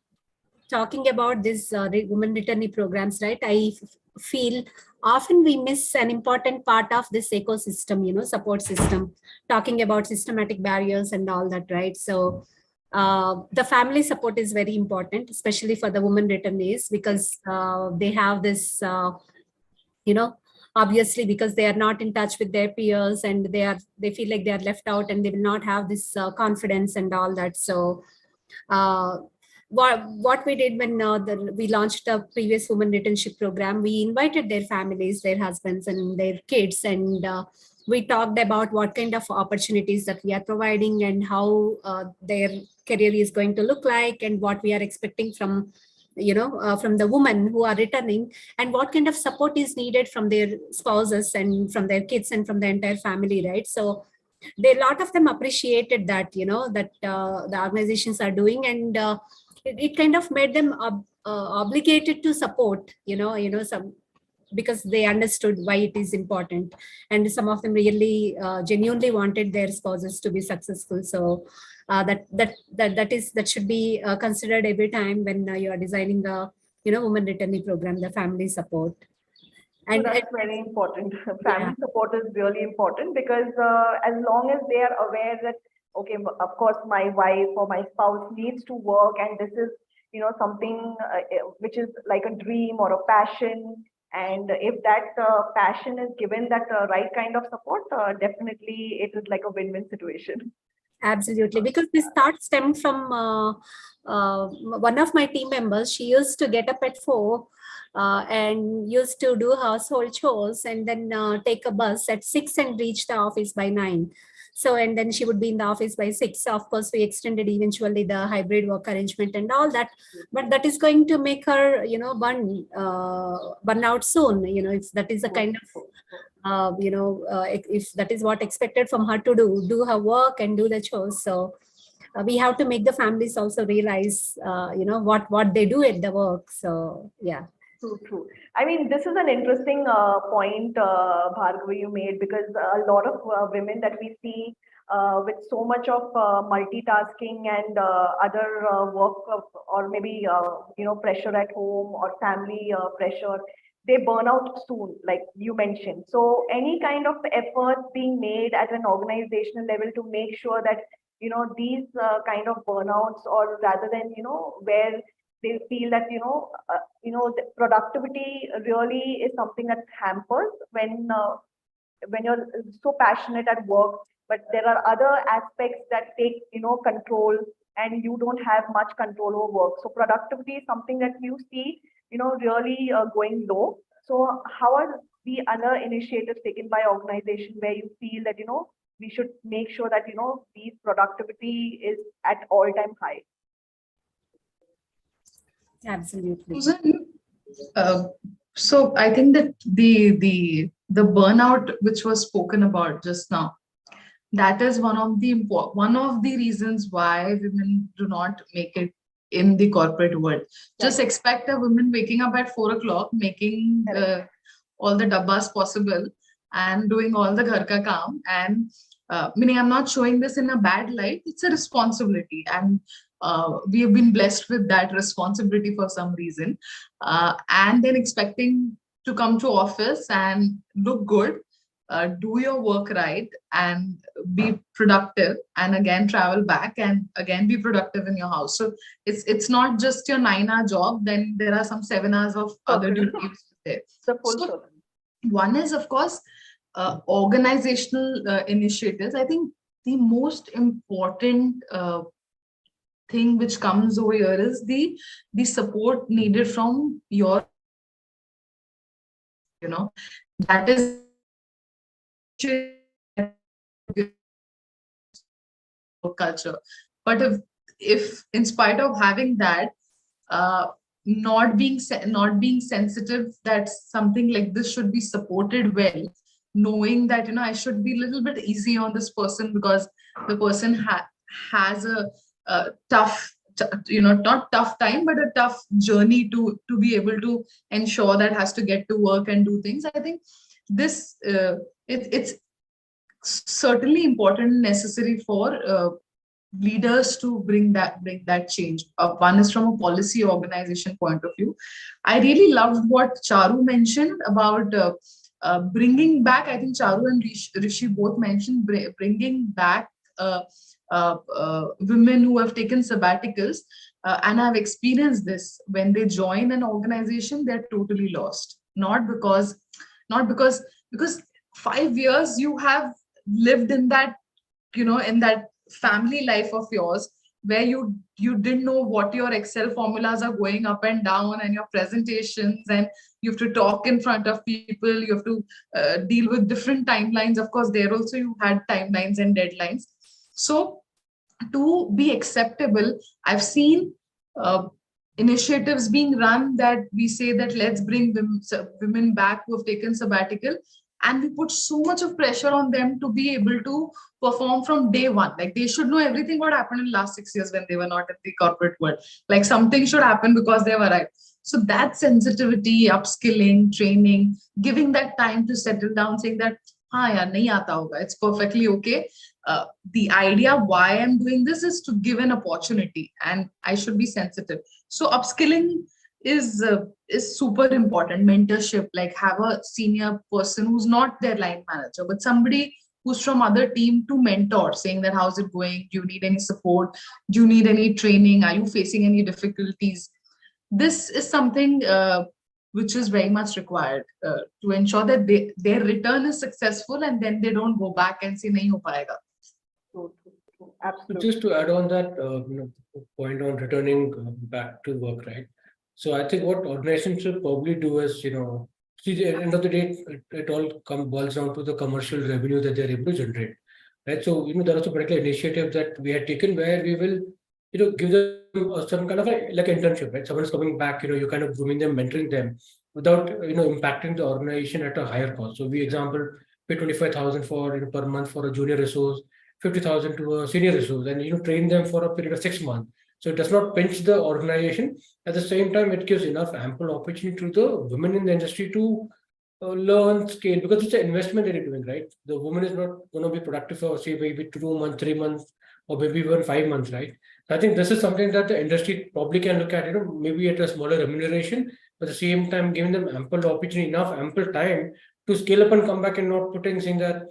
C: Talking about this women returnee programs, right? I feel often we miss an important part of this ecosystem, support system, talking about systematic barriers and all that, right? So the family support is very important, especially for the women returnees, because they have this, obviously because they are not in touch with their peers and they feel like they are left out and they will not have this confidence and all that. So uh, what we did when we launched the previous women returnship program, we invited their families, their husbands and their kids, and we talked about what kind of opportunities that we are providing and how their career is going to look like and what we are expecting from from the women who are returning, and what kind of support is needed from their spouses and from their kids and from the entire family, right? So a lot of them appreciated that, that the organizations are doing, and it kind of made them obligated to support, some, because they understood why it is important, and some of them really genuinely wanted their spouses to be successful. So that should be considered every time when you are designing the women returnee program, the family support.
A: So that's very important.
C: Yeah.
A: Family support is really important because as long as they are aware that, okay, of course, my wife or my spouse needs to work, and this is, something which is like a dream or a passion. And if that passion is given that right kind of support, definitely it is like a win-win situation.
C: Absolutely, because this thought stemmed from one of my team members. She used to get up at 4 and used to do household chores and then take a bus at 6 and reach the office by 9. So, and then she would be in the office by 6. Of course, we extended eventually the hybrid work arrangement and all that, but that is going to make her, burn out soon. If that is the kind of if that is what expected from her to do her work and do the chores. So we have to make the families also realize what they do at the work. So yeah.
A: True. I mean, this is an interesting point, Bhargavi, you made, because a lot of women that we see with so much of multitasking and other work or maybe pressure at home or family pressure, they burn out soon, like you mentioned. So any kind of effort being made at an organizational level to make sure that, these kind of burnouts, or rather than, where they feel that, the productivity really is something that hampers when you're so passionate at work, but there are other aspects that take, control, and you don't have much control over work. So productivity is something that you see, really going low. So how are the other initiatives taken by organization where you feel that, we should make sure that, these productivity is at all-time high?
C: Absolutely.
B: Susan, so I think that the burnout which was spoken about just now, that is one of the reasons why women do not make it in the corporate world. Just expect a woman waking up at 4 o'clock, making all the dabbas possible and doing all the ghar ka kaam. And meaning, I'm not showing this in a bad light. It's a responsibility, and we have been blessed with that responsibility for some reason. And then expecting to come to office and look good, do your work right, and be productive, and again travel back and again be productive in your house. So it's not just your 9-hour job, then there are some 7 hours of other duties there. So one is, of course, organizational initiatives. I think the most important thing which comes over here is the support needed from your, that is culture. But if in spite of having that, not being sensitive that something like this should be supported well, knowing that I should be a little bit easy on this person because the person has a tough, not tough time, but a tough journey to be able to ensure that has to get to work and do things. I think this it's certainly important and necessary for leaders to bring that change. One is from a policy organization point of view. I really loved what Charu mentioned about bringing back. I think Charu and Rishi both mentioned bringing back women who have taken sabbaticals, and I've experienced this. When they join an organization, they're totally lost. Not because 5 years you have lived in that, in that family life of yours, where you didn't know what your Excel formulas are going up and down, and your presentations, and you have to talk in front of people, you have to deal with different timelines. Of course, there also you had timelines and deadlines. So to be acceptable, I've seen initiatives being run that we say that let's bring women back who have taken sabbatical, and we put so much of pressure on them to be able to perform from day one. Like they should know everything what happened in the last 6 years when they were not in the corporate world. Like something should happen because they were right. So that sensitivity, upskilling, training, giving that time to settle down, saying that, yaar, nahi aata hoga, it's perfectly okay. The idea why I'm doing this is to give an opportunity, and I should be sensitive. So upskilling is super important. Mentorship, like have a senior person who's not their line manager, but somebody who's from other team to mentor, saying that how's it going? Do you need any support? Do you need any training? Are you facing any difficulties? This is something which is very much required to ensure that their return is successful, and then they don't go back and say nahi ho payega.
A: Absolutely.
F: Just to add on that point on returning back to work, right? So I think what organizations should probably do is, see, at the end of the day, it all boils down to the commercial revenue that they're able to generate, right? So, there are some particular initiatives that we had taken where we will, give them some kind of like internship, right? Someone's coming back, you're kind of grooming them, mentoring them without, impacting the organization at a higher cost. So we, example, pay 25,000 for, per month for a junior resource, 50,000 to a senior resource, and, train them for a period of 6 months. So it does not pinch the organization. At the same time, it gives enough ample opportunity to the women in the industry to learn, scale, because it's an investment that you're doing, right? The woman is not going to be productive for, say, maybe 2 months, 3 months, or maybe even 5 months, right? I think this is something that the industry probably can look at, maybe at a smaller remuneration, but at the same time giving them ample opportunity, ample time to scale up and come back, and not putting saying that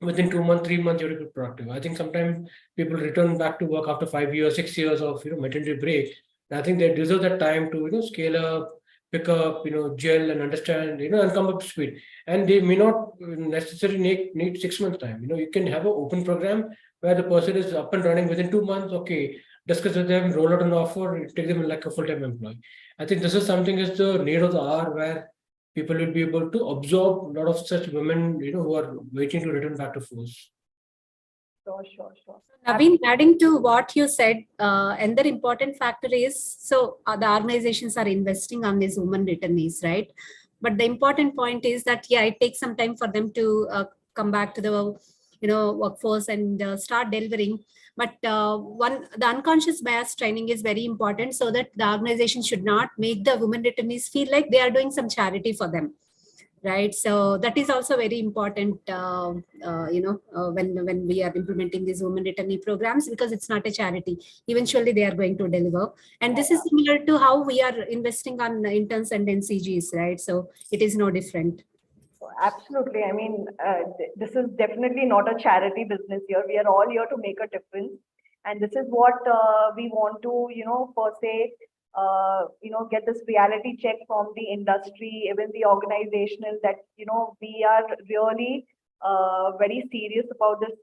F: within 2 months, 3 months, you're productive. I think sometimes people return back to work after 5 years, 6 years of maternity break. And I think they deserve that time to scale up, pick up, gel and understand, and come up to speed. And they may not necessarily need 6 months time. You can have an open program where the person is up and running within 2 months. Okay, discuss with them, roll out an offer, take them like a full-time employee. I think this is something is the need of the hour where people will be able to absorb a lot of such women, who are waiting to return back to force.
A: Sure.
C: Naveen, adding to what you said, another important factor is, so the organizations are investing on these women returnees, right? But the important point is that, yeah, it takes some time for them to come back to the workforce and start delivering. But the unconscious bias training is very important, so that the organization should not make the women returnees feel like they are doing some charity for them, right? So that is also very important, when we are implementing these women returnee programs, because it's not a charity. Eventually, they are going to deliver, and this is similar to how we are investing on interns and NCGs, right? So it is no different.
A: Absolutely. I mean, this is definitely not a charity business here. We are all here to make a difference. And this is what we want to, per se, get this reality check from the industry, even the organizational, that, we are really very serious about this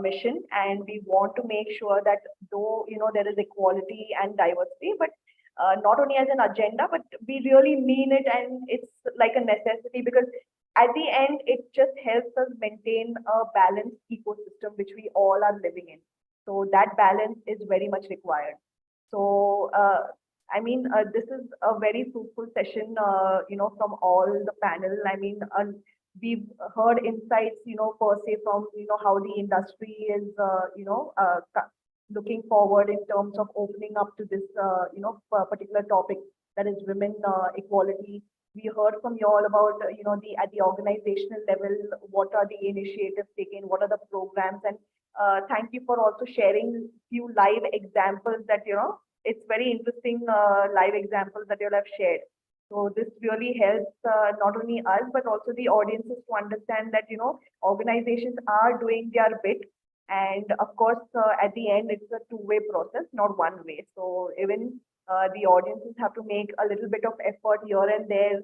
A: mission. And we want to make sure that though, there is equality and diversity, but not only as an agenda, but we really mean it. And it's like a necessity, because at the end, it just helps us maintain a balanced ecosystem, which we all are living in. So that balance is very much required. So, this is a very fruitful session, from all the panel. I mean, we've heard insights, per se, from, how the industry is, looking forward in terms of opening up to this, particular topic, that is women equality. We heard from you all about, at the organizational level, what are the initiatives taken, what are the programs, and thank you for also sharing few live examples that, it's very interesting live examples that you all have shared. So this really helps not only us, but also the audiences to understand that, organizations are doing their bit. And of course, at the end, it's a two-way process, not one way. So even the audiences have to make a little bit of effort here and there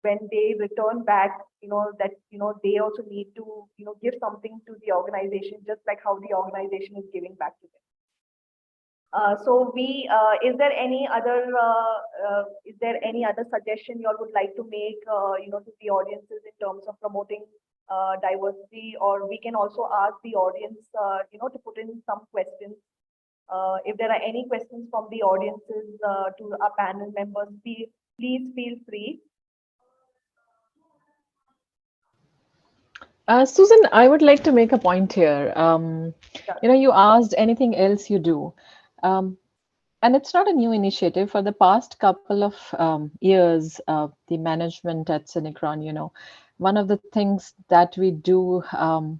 A: when they return back, that, they also need to, give something to the organization, just like how the organization is giving back to them. Is there any other suggestion you all would like to make, to the audiences in terms of promoting diversity? Or we can also ask the audience, to put in some questions. If there are any questions from the audiences to our panel members, please feel free.
E: Susan, I would like to make a point here. You asked anything else you do. And it's not a new initiative. For the past couple of years, the management at Synechron, one of the things that we do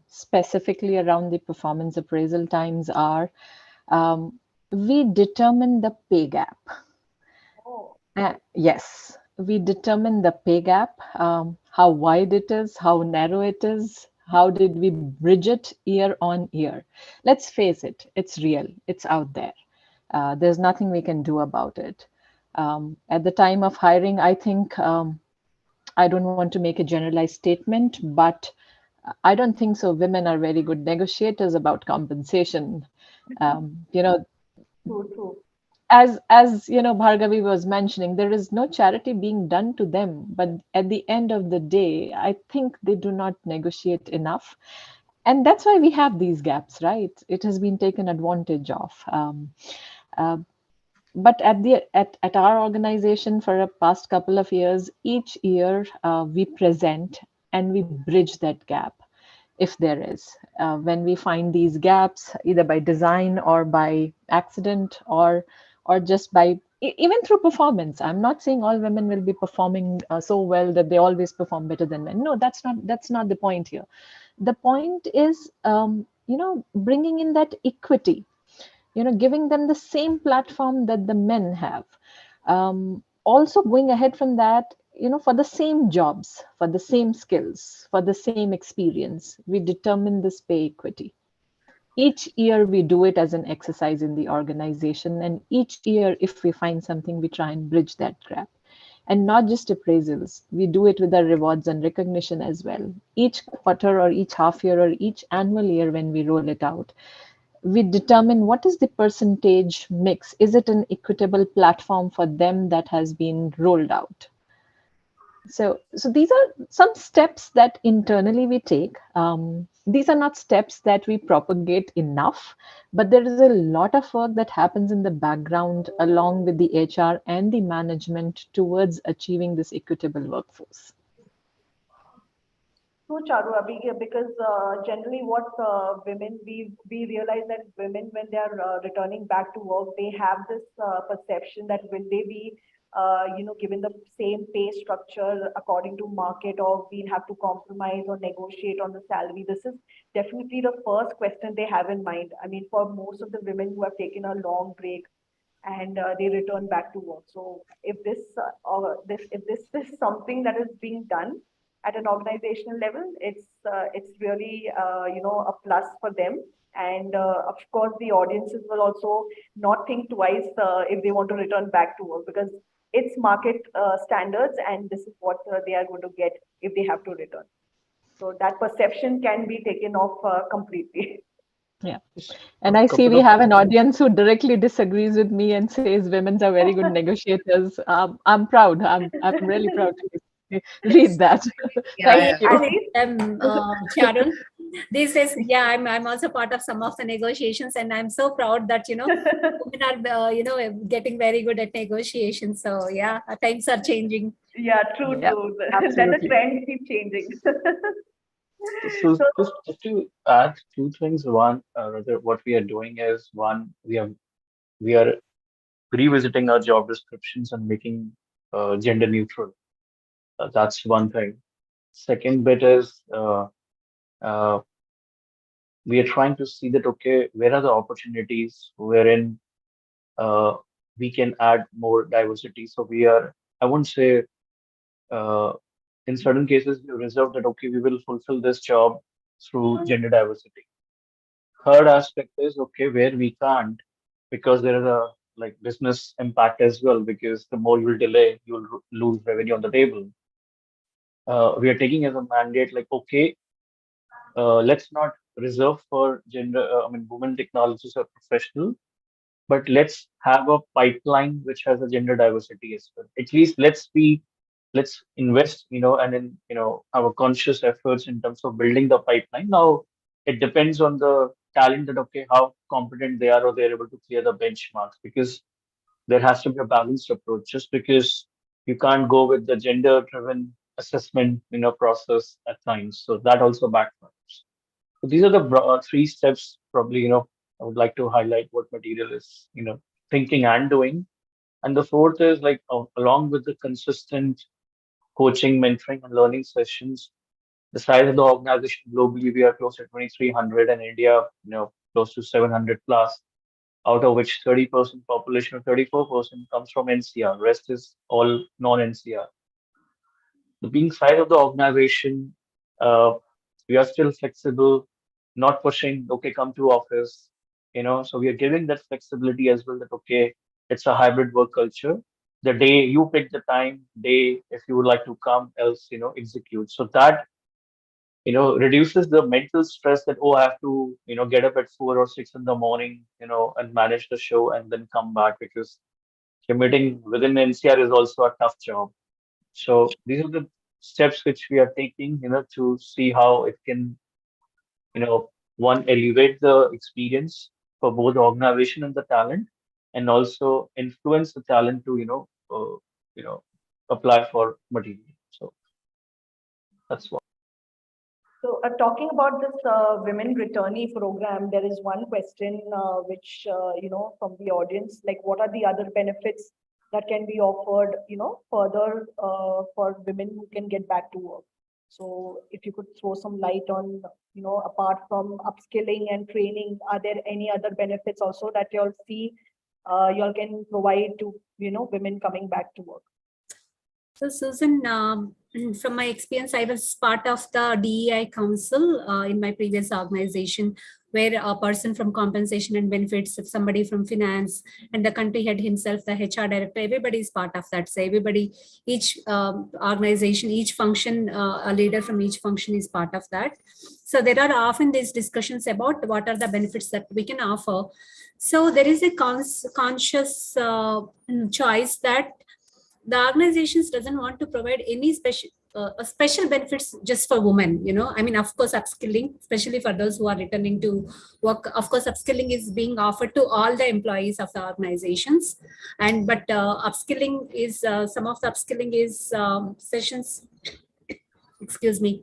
E: specifically around the performance appraisal times are we determine the pay gap. Yes, we determine the pay gap, how wide it is, how narrow it is, how did we bridge it year on year. Let's face it, it's real, it's out there. There's nothing we can do about it. At the time of hiring, I think, I don't want to make a generalized statement, but I don't think so. Women are very good negotiators about compensation.
A: True.
E: As Bhargavi was mentioning, there is no charity being done to them. But at the end of the day, I think they do not negotiate enough. And that's why we have these gaps, right? It has been taken advantage of. But at our organization for a past couple of years, each year we present and we bridge that gap, if there is. When we find these gaps, either by design or by accident or just by even through performance. I'm not saying all women will be performing so well that they always perform better than men. No, that's not the point here. The point is, bringing in that equity, giving them the same platform that the men have. also going ahead from that, for the same jobs, for the same skills, for the same experience, we determine this pay equity. Each year we do it as an exercise in the organization, and each year if we find something, we try and bridge that gap. And not just appraisals, we do it with our rewards and recognition as well. Each quarter or each half year or each annual year, when we roll it out, we determine what is the percentage mix. Is it an equitable platform for them that has been rolled out? So these are some steps that internally we take. These are not steps that we propagate enough, but there is a lot of work that happens in the background along with the HR and the management towards achieving this equitable workforce.
A: True, Charu, because generally what women, we realize that women, when they are returning back to work, they have this perception that will they be, given the same pay structure according to market, or we'll have to compromise or negotiate on the salary. This is definitely the first question they have in mind. I mean, for most of the women who have taken a long break and they return back to work. So if if this is something that is being done at an organizational level, it's really a plus for them. And of course, the audiences will also not think twice if they want to return back to work, because it's market standards, and this is what they are going to get if they have to return. So that perception can be taken off completely.
E: Yeah. And I see we have an audience who directly disagrees with me and says women are very good negotiators. I'm proud. I'm really proud to read that.
C: Thank you. Sharon. This is, yeah, I'm also part of some of the negotiations, and I'm so proud that, women are, getting very good at negotiations. So yeah, times are changing.
A: Yeah, true. Then the trend keeps changing.
D: So just to add two things. One, rather, what we are doing is, one, we are revisiting our job descriptions and making gender neutral. That's one thing. Second bit is uh, we are trying to see that, okay, where are the opportunities wherein uh, we can add more diversity. So I won't say, uh, in certain cases we reserve that, okay, we will fulfill this job through gender diversity. Third aspect is, okay, where we can't, because there is a like business impact as well, because the more you'll delay, you'll lose revenue on the table. We are taking as a mandate, like, okay, let's not reserve for gender, women technologists or professional, but let's have a pipeline which has a gender diversity as well. At least let's invest, and in, our conscious efforts in terms of building the pipeline. Now, it depends on the talent that, okay, how competent they are, or they're able to clear the benchmarks, because there has to be a balanced approach. Just because you can't go with the gender driven assessment, process at times. So that also backfires. So these are the three steps, probably, I would like to highlight what material is, thinking and doing. And the fourth is, like, along with the consistent coaching, mentoring, and learning sessions, the size of the organization globally, we are close to 2,300, and India, close to 700 plus, out of which 30% population or 34% comes from NCR. Rest is all non-NCR. The being size of the organization, uh, we are still flexible, not pushing, okay, come to office, so we are giving that flexibility as well, that, okay, it's a hybrid work culture. The day you pick the time, day, if you would like to come, else, execute. So that, reduces the mental stress that, oh, I have to, get up at 4 or 6 in the morning, and manage the show and then come back, because commuting within NCR is also a tough job. So these are the steps which we are taking, to see how it can, one, elevate the experience for both the organization and the talent, and also influence the talent to, apply for material. So that's what.
A: So, talking about this women returnee program, there is one question which, from the audience, like, what are the other benefits that can be offered, further for women who can get back to work? So, if you could throw some light on, apart from upskilling and training, are there any other benefits also that you'll see you all can provide to, women coming back to work?
C: So Susan, from my experience, I was part of the DEI council in my previous organization, where a person from compensation and benefits, somebody from finance, and the country head himself, the HR director, everybody is part of that. So everybody, each organization, each function, a leader from each function is part of that. So there are often these discussions about what are the benefits that we can offer. So there is a conscious choice that the organizations doesn't want to provide any special benefits just for women. I mean, of course, upskilling, especially for those who are returning to work, of course, upskilling is being offered to all the employees of the organizations. But upskilling is, some of the upskilling is sessions, excuse me.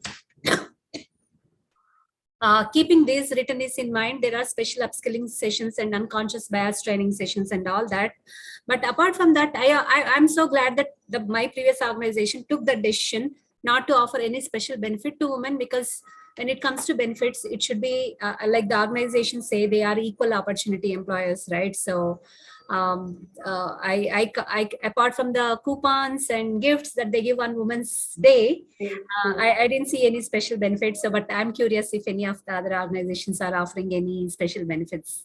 C: Keeping these returnees in mind, there are special upskilling sessions and unconscious bias training sessions and all that. But apart from that, I'm so glad that my previous organization took the decision not to offer any special benefit to women, because when it comes to benefits, it should be like the organizations say, they are equal opportunity employers, right? So apart from the coupons and gifts that they give on Women's Day, I didn't see any special benefits. So, but I'm curious if any of the other organizations are offering any special benefits.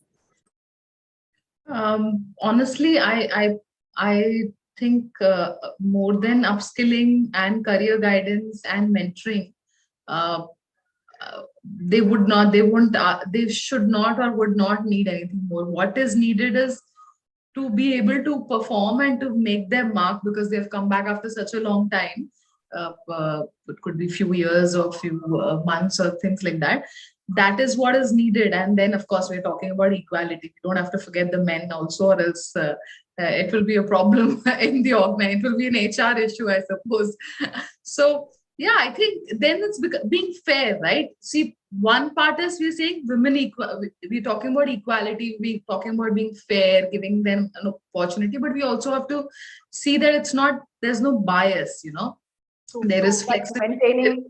B: Honestly, I think more than upskilling and career guidance and mentoring, they should not or would not need anything more. What is needed is to be able to perform and to make their mark, because they've come back after such a long time. It could be few years or few months or things like that. That is what is needed. And then, of course, we're talking about equality. We don't have to forget the men also, or else it will be a problem in the organization. It will be an HR issue, I suppose. So, yeah, I think then it's being fair, right? See, one part is we're saying women equal. We're talking about equality. We're talking about being fair, giving them an opportunity. But we also have to see that there's no bias, there is flexibility.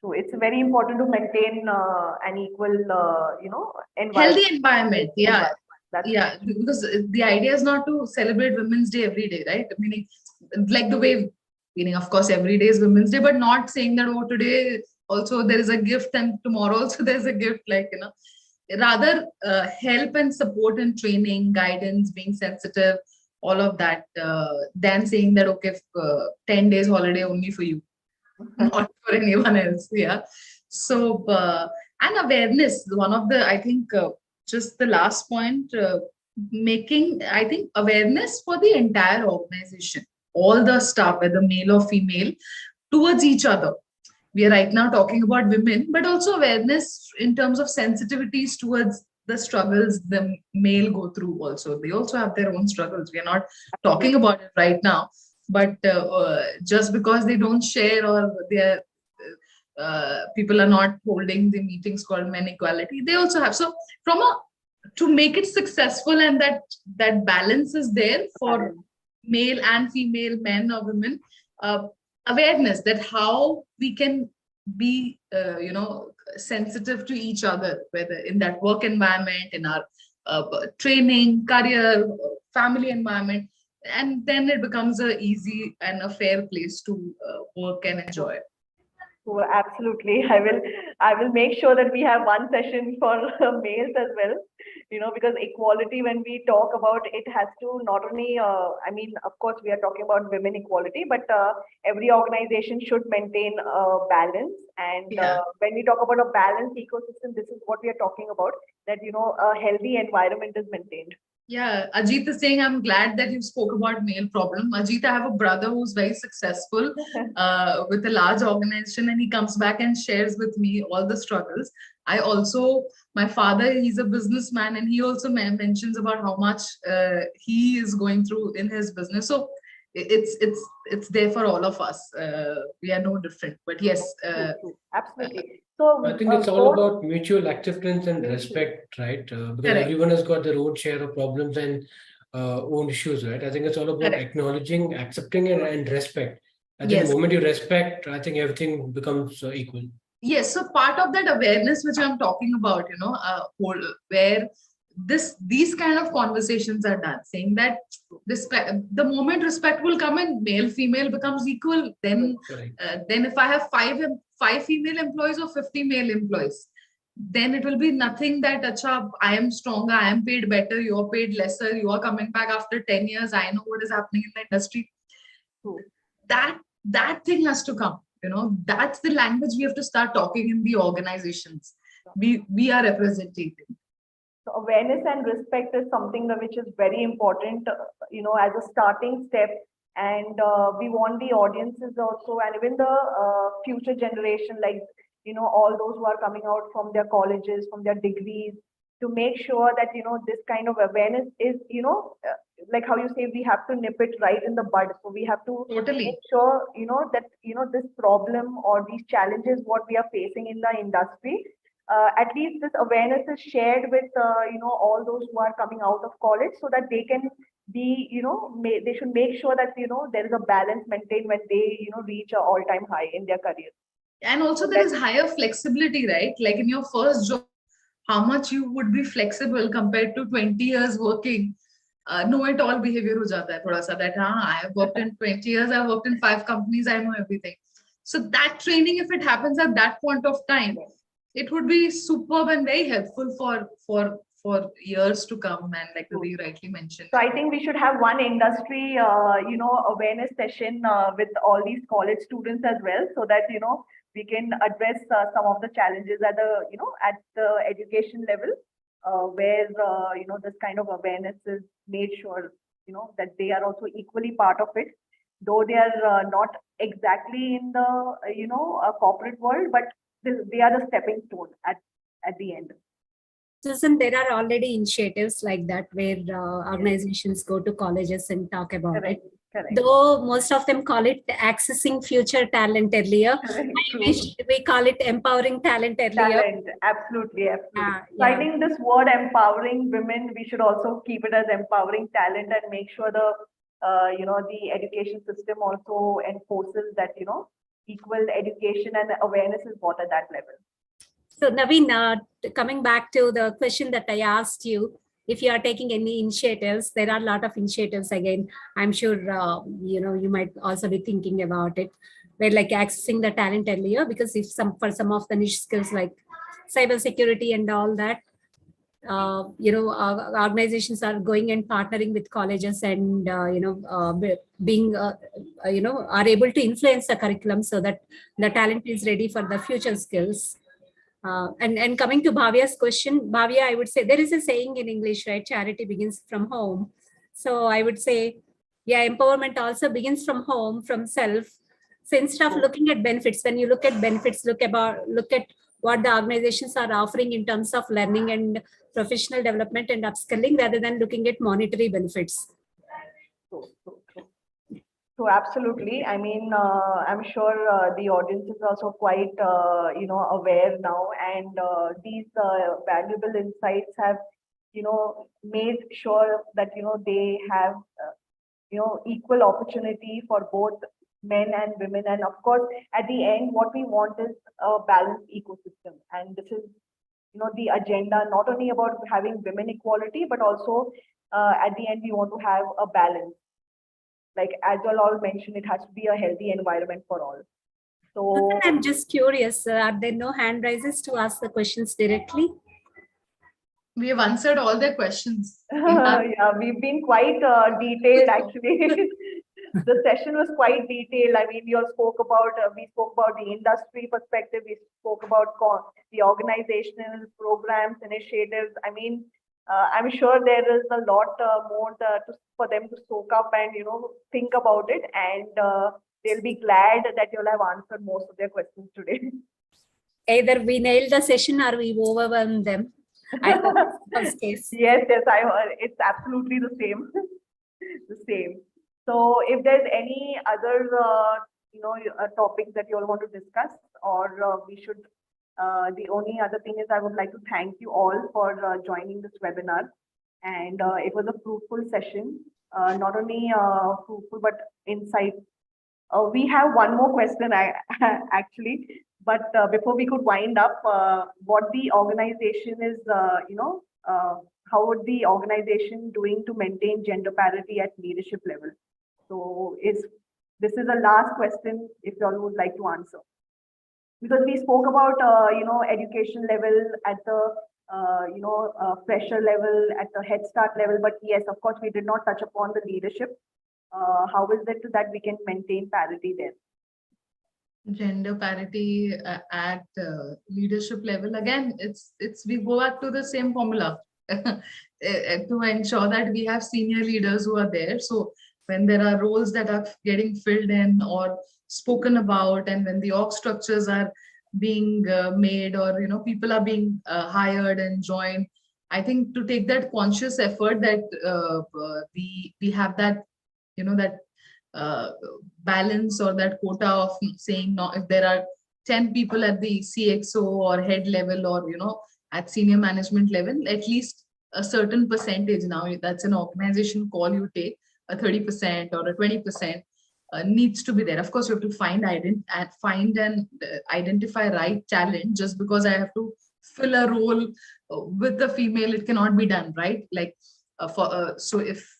A: So it's very important to maintain an equal, environment.
B: Healthy environment. Yeah. Yeah, because the idea is not to celebrate Women's Day every day, right? Meaning, like the way, of course, every day is Women's Day, but not saying that, oh, today also there is a gift and tomorrow also there's a gift, rather help and support and training, guidance, being sensitive, all of that, than saying that, okay, 10 days holiday only for you, not for anyone else. Yeah. So, and awareness, one of the, I think, just the last point, making, I think, awareness for the entire organization, all the staff, whether male or female, towards each other. We are right now talking about women, but also awareness in terms of sensitivities towards the struggles the male go through also. They also have their own struggles. We are not talking about it right now, but just because they don't share, or they're people are not holding the meetings called Men Equality, they also have. So to make it successful, and that balance is there for male and female, men or women, awareness that how we can be sensitive to each other, whether in that work environment, in our training, career, family environment, and then it becomes a easy and a fair place to work and enjoy.
A: Oh, absolutely. I will make sure that we have one session for males as well, because equality, when we talk about it, has to not only, of course, we are talking about women equality, but every organization should maintain a balance. And when we talk about a balanced ecosystem, this is what we are talking about, that, a healthy environment is maintained.
B: Yeah, Ajit is saying, I'm glad that you spoke about male problem. Ajit, I have a brother who's very successful with a large organization, and he comes back and shares with me all the struggles. My father, he's a businessman, and he also mentions about how much he is going through in his business. So it's there for all of us. We are no different, but yes.
A: Absolutely. So
F: I think it's all about mutual acceptance and respect, right? Because everyone has got their own share of problems and own issues, right? I think it's all about acknowledging, accepting, and respect. I think the moment you respect, I think everything becomes equal.
B: Yes. So part of that awareness, which I'm talking about, where these kind of conversations are done, saying that the moment respect will come in, male female becomes equal, then if I have five female employees or 50 male employees, then it will be nothing that acha, I am stronger, I am paid better, you're paid lesser, you are coming back after 10 years, I know what is happening in the industry. That thing has to come. That's the language we have to start talking in the organizations we are representing.
A: So awareness and respect is something which is very important, as a starting step. And we want the audiences also, and even the future generation, like, all those who are coming out from their colleges, from their degrees, to make sure that, this kind of awareness is, like how you say, we have to nip it right in the bud. So we have to make sure, that, this problem or these challenges, what we are facing in the industry, at least this awareness is shared with, all those who are coming out of college, so that they can be, they should make sure that, there is a balance maintained when they, reach an all-time high in their career.
B: And also there is higher flexibility, right? Like in your first job, how much you would be flexible compared to 20 years working. Know-it-all behavior ho jata hai thoda sa, that I have worked in 20 years, I've worked in 5 companies, I know everything. So that training, if it happens at that point of time, it would be superb and very helpful for years to come, and like you rightly mentioned.
A: So I think we should have one industry, awareness session with all these college students as well, so that, we can address some of the challenges at the education level, where, this kind of awareness is made sure, that they are also equally part of it, though they are not exactly in the, corporate world, but they are the stepping stone at the end.
C: Susan, there are already initiatives like that where organizations go to colleges and talk about it.
A: Correct.
C: Though most of them call it accessing future talent earlier, I wish we call it empowering talent earlier.
A: Absolutely. So I think this word empowering women, we should also keep it as empowering talent, and make sure the the education system also enforces that, equal education and awareness is brought at that level.
C: So Naveen, coming back to the question that I asked you, if you are taking any initiatives, there are a lot of initiatives again. I'm sure, you might also be thinking about it, where like accessing the talent earlier, because if for some of the niche skills like cybersecurity and all that, organizations are going and partnering with colleges and, being, are able to influence the curriculum so that the talent is ready for the future skills. And coming to Bhavya's question, Bhavya, I would say there is a saying in English, right? Charity begins from home. So I would say, empowerment also begins from home, from self. So instead of looking at benefits, when you look at benefits, look at what the organizations are offering in terms of learning and professional development and upskilling, rather than looking at monetary benefits.
A: So absolutely. I mean, I'm sure the audience is also quite, aware now, and these valuable insights have, made sure that, they have, equal opportunity for both men and women. And of course, at the end, what we want is a balanced ecosystem. And this is, the agenda, not only about having women equality, but also at the end, we want to have a balance. Like as you all mentioned, it has to be a healthy environment for all. So
C: I'm just curious, are there no hand raises to ask the questions directly?
B: We have answered all their questions.
A: Yeah, we've been quite detailed actually. The session was quite detailed. I mean, we spoke about the industry perspective. We spoke about the organizational programs, initiatives. I mean, I'm sure there is a lot more for them to soak up and, think about it. And they'll be glad that you'll have answered most of their questions today.
C: Either we nailed the session or we overwhelmed them. I hope that's the case.
A: Yes, it's absolutely the same. The same. So if there's any other, topics that you all want to discuss, or we should, the only other thing is I would like to thank you all for joining this webinar. And it was a fruitful session, not only fruitful, but insight. We have one more question actually, but before we could wind up, what the organization is, how would the organization doing to maintain gender parity at leadership level? So this is a last question if you all would like to answer. Because we spoke about, education level at the, fresher level, at the Head Start level, but yes, of course, we did not touch upon the leadership. How is it that we can maintain parity there?
B: Gender parity at leadership level, again, it's we go back to the same formula to ensure that we have senior leaders who are there. So when there are roles that are getting filled in or spoken about, and when the org structures are being made, or people are being hired and joined, I think to take that conscious effort that we have that that balance or that quota of saying, no, if there are 10 people at the CXO or head level, or at senior management level, at least a certain percentage, now that's an organization call you take, a 30% or a 20% needs to be there. Of course, you have to find and identify right talent. Just because I have to fill a role with a female, it cannot be done, right? Like so if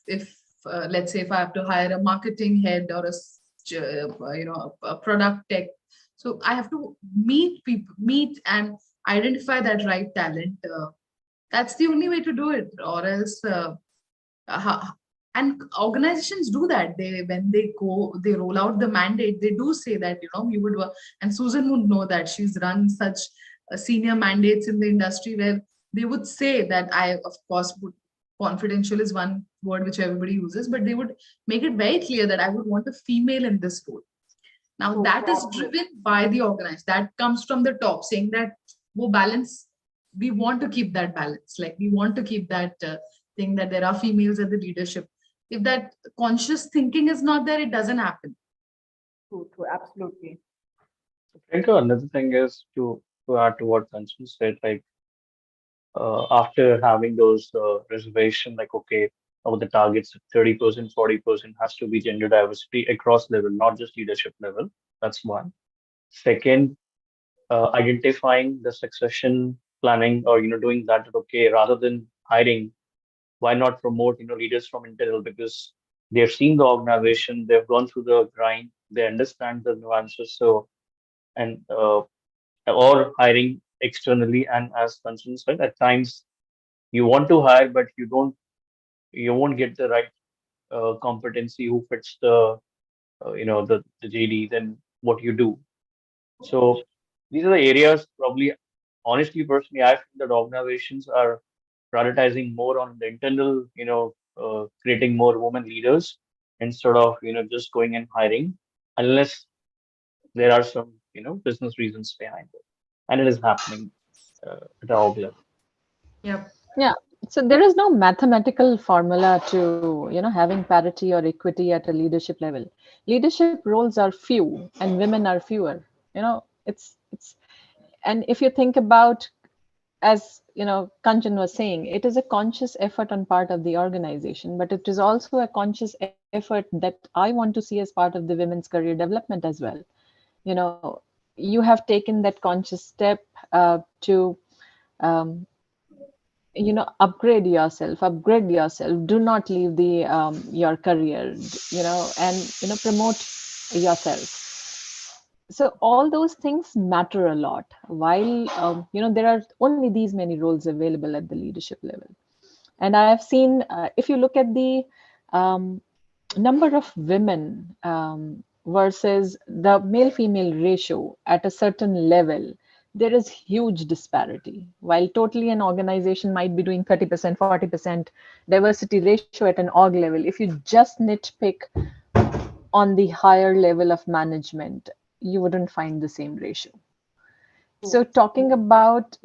B: let's say if I have to hire a marketing head or a product tech, so I have to meet and identify that right talent. That's the only way to do it, or else and organizations do that. When they roll out the mandate, they do say that you would work, and Susan would know that she's run such senior mandates in the industry where they would say that, I of course would, confidential is one word which everybody uses, but they would make it very clear that I would want a female in this role. Now that is driven by the organization. That comes from the top, saying that balance, we want to keep that balance. Like we want to keep that thing that there are females at the leadership. If that conscious thinking is not there, it doesn't happen.
A: True, absolutely.
D: Priyanka, another thing is to add to what Kanchan said, like after having those reservation, like, okay, over the targets, 30%, 40% has to be gender diversity across level, not just leadership level. That's one. Second, identifying the succession planning, or doing that. Okay, rather than hiring, why not promote leaders from internal, because they've seen the organization, they've gone through the grind, they understand the nuances. So, and or hiring externally. And as Kanchan said, at times you want to hire, but you won't get the right competency who fits the the JD. Then what you do? So these are the areas, probably, honestly, personally, I feel that organizations are prioritizing more on the internal, creating more women leaders instead of just going and hiring, unless there are some business reasons behind it, and it is happening at our level.
B: Yep.
E: Yeah. So there is no mathematical formula to, having parity or equity at a leadership level. Leadership roles are few and women are fewer. It's and if you think about, as Kanchan was saying, it is a conscious effort on part of the organization, but it is also a conscious effort that I want to see as part of the women's career development as well. You have taken that conscious step to upgrade yourself, do not leave the your career, and promote yourself. So all those things matter a lot, while there are only these many roles available at the leadership level. And I have seen, if you look at the number of women versus the male-female ratio at a certain level, there is huge disparity. While totally an organization might be doing 30%, 40% diversity ratio at an org level, if you just nitpick on the higher level of management, you wouldn't find the same ratio. So talking about,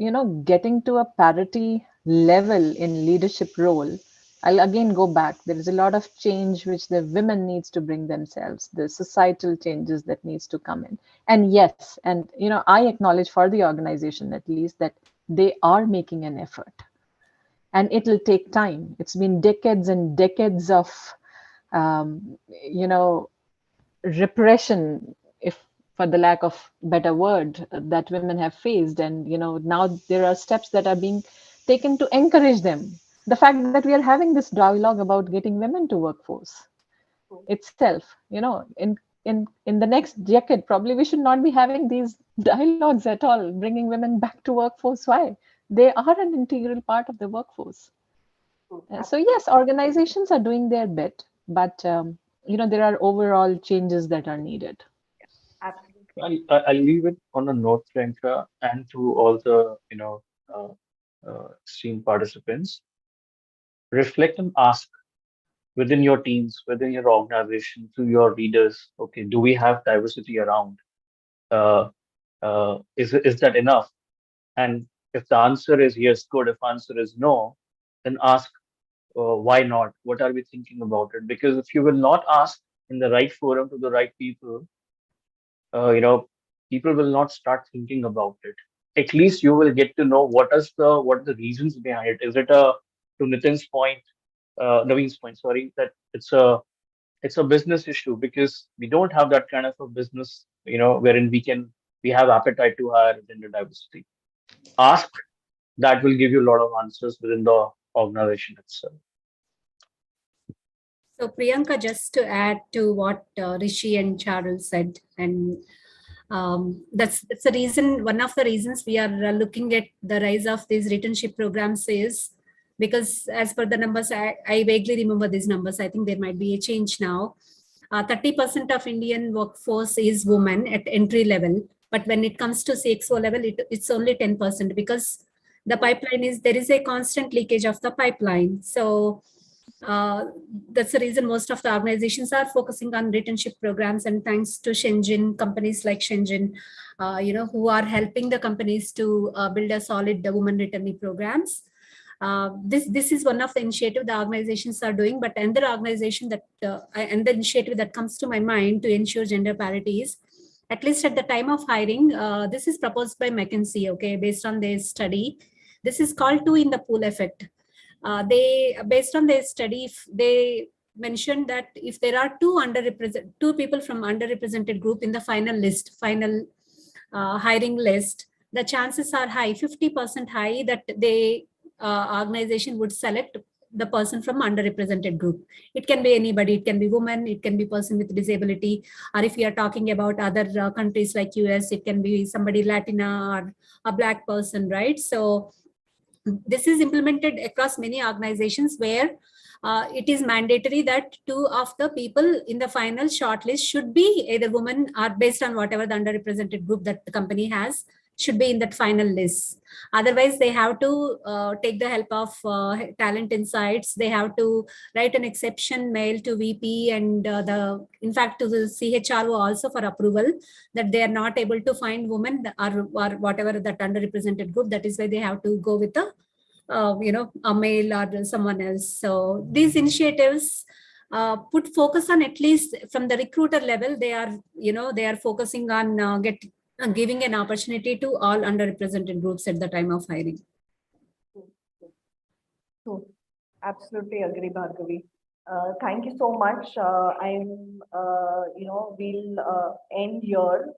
E: getting to a parity level in leadership role, I'll again go back. There is a lot of change which the women needs to bring themselves, the societal changes that needs to come in. And yes, and I acknowledge for the organization at least that they are making an effort. And it will take time. It's been decades and decades of, repression, if for the lack of better word, that women have faced. And now there are steps that are being taken to encourage them the fact that we are having this dialogue about getting women to workforce itself, in the next decade, probably we should not be having these dialogues at all, bringing women back to workforce. Why? They are an integral part of the workforce. So yes, organizations are doing their bit, but there are overall changes that are needed.
A: Absolutely.
D: I'll leave it on a note, Priyanka, and to all the uh, esteemed participants. Reflect and ask within your teams, within your organization, to your leaders. Okay, do we have diversity around? Uh, is that enough? And if the answer is yes, good. If answer is no, then ask why not? What are we thinking about it? Because if you will not ask in the right forum to the right people, uh, you know, people will not start thinking about it. At least you will get to know what are the reasons behind it. Is it to Nitin's point, Naveen's point, sorry, that it's a business issue because we don't have that kind of a business, wherein we have appetite to hire gender diversity. Ask, that will give you a lot of answers within the organization itself.
C: So Priyanka, just to add to what Rishi and Charul said, and that's the reason. One of the reasons we are looking at the rise of these returnship programs is because, as per the numbers, I vaguely remember these numbers. I think there might be a change now. 30% of Indian workforce is women at entry level, but when it comes to CXO level, it's only 10% because the pipeline there is a constant leakage of the pipeline. So that's the reason most of the organizations are focusing on returnship programs, and thanks to Shenzhen, companies like Shenzhen, who are helping the companies to build a solid women returnee programs. This is one of the initiative the organizations are doing, but another organization and the initiative that comes to my mind to ensure gender parity is, at least at the time of hiring, this is proposed by McKinsey, okay, based on their study. This is called two in the pool effect. They, based on their study, they mentioned that if there are two people from underrepresented group in the final hiring list, the chances are high, 50% high, that the organization would select the person from underrepresented group. It can be anybody, it can be woman, it can be person with disability, or if we are talking about other countries like US, it can be somebody Latina or a black person, right? So this is implemented across many organizations where it is mandatory that two of the people in the final shortlist should be either women or, based on whatever the underrepresented group that the company has, should be in that final list. Otherwise, they have to take the help of talent insights. They have to write an exception mail to VP and in fact to the CHRO also for approval that they are not able to find women or whatever that underrepresented group. That is why they have to go with a male or someone else. So these initiatives put focus on, at least from the recruiter level, they are focusing on giving an opportunity to all underrepresented groups at the time of hiring.
A: So, absolutely agree, Bhargavi. Thank you so much. We'll end here.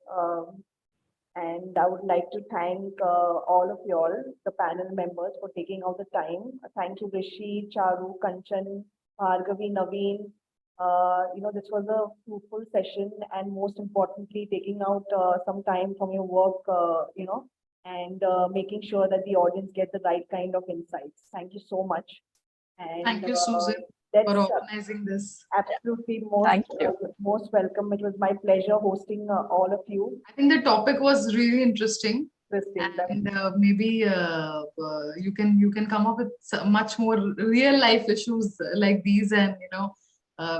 A: And I would like to thank all of you all, the panel members, for taking out the time. Thank you, Rishi, Charu, Kanchan, Bhargavi, Naveen. This was a fruitful session, and most importantly, taking out some time from your work, and making sure that the audience get the right kind of insights. Thank you so much. And
B: thank you, Susan, for organizing this.
A: Absolutely, most welcome. It was my pleasure hosting all of you.
B: I think the topic was really interesting. And maybe you can come up with much more real life issues like these, and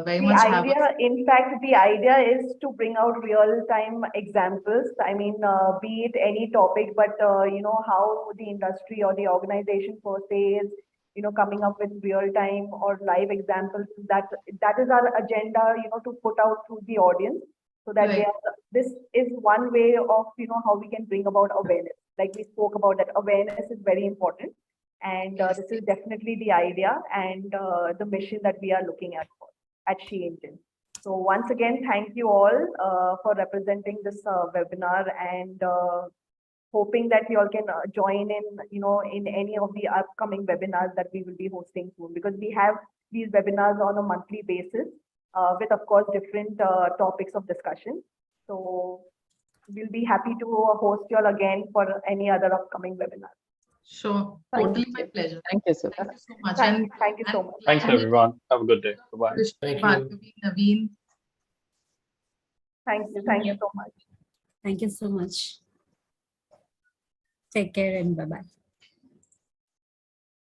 B: very much have
A: in fact, the idea is to bring out real time examples. I mean, be it any topic, but how the industry or the organization per se is coming up with real time or live examples. That is our agenda, to put out to the audience, so that this is one way of how we can bring about awareness. Like we spoke about, that awareness is very important, and this is definitely the idea and the mission that we are looking at She Engine. So once again, thank you all for representing this webinar, and hoping that you all can join in, in any of the upcoming webinars that we will be hosting soon, because we have these webinars on a monthly basis with, of course, different topics of discussion. So we'll be happy to host you all again for any other upcoming webinar.
B: Sure,
E: Thank
B: totally my
E: you.
B: pleasure.
E: Thank you, sir.
B: Thank you so much.
A: Thank you so much.
D: Thanks, everyone. Have a good day. Bye-bye.
F: Thank you.
B: Bhargavi, Naveen.
A: Thank you so much.
C: Thank you so much. Take care and bye-bye.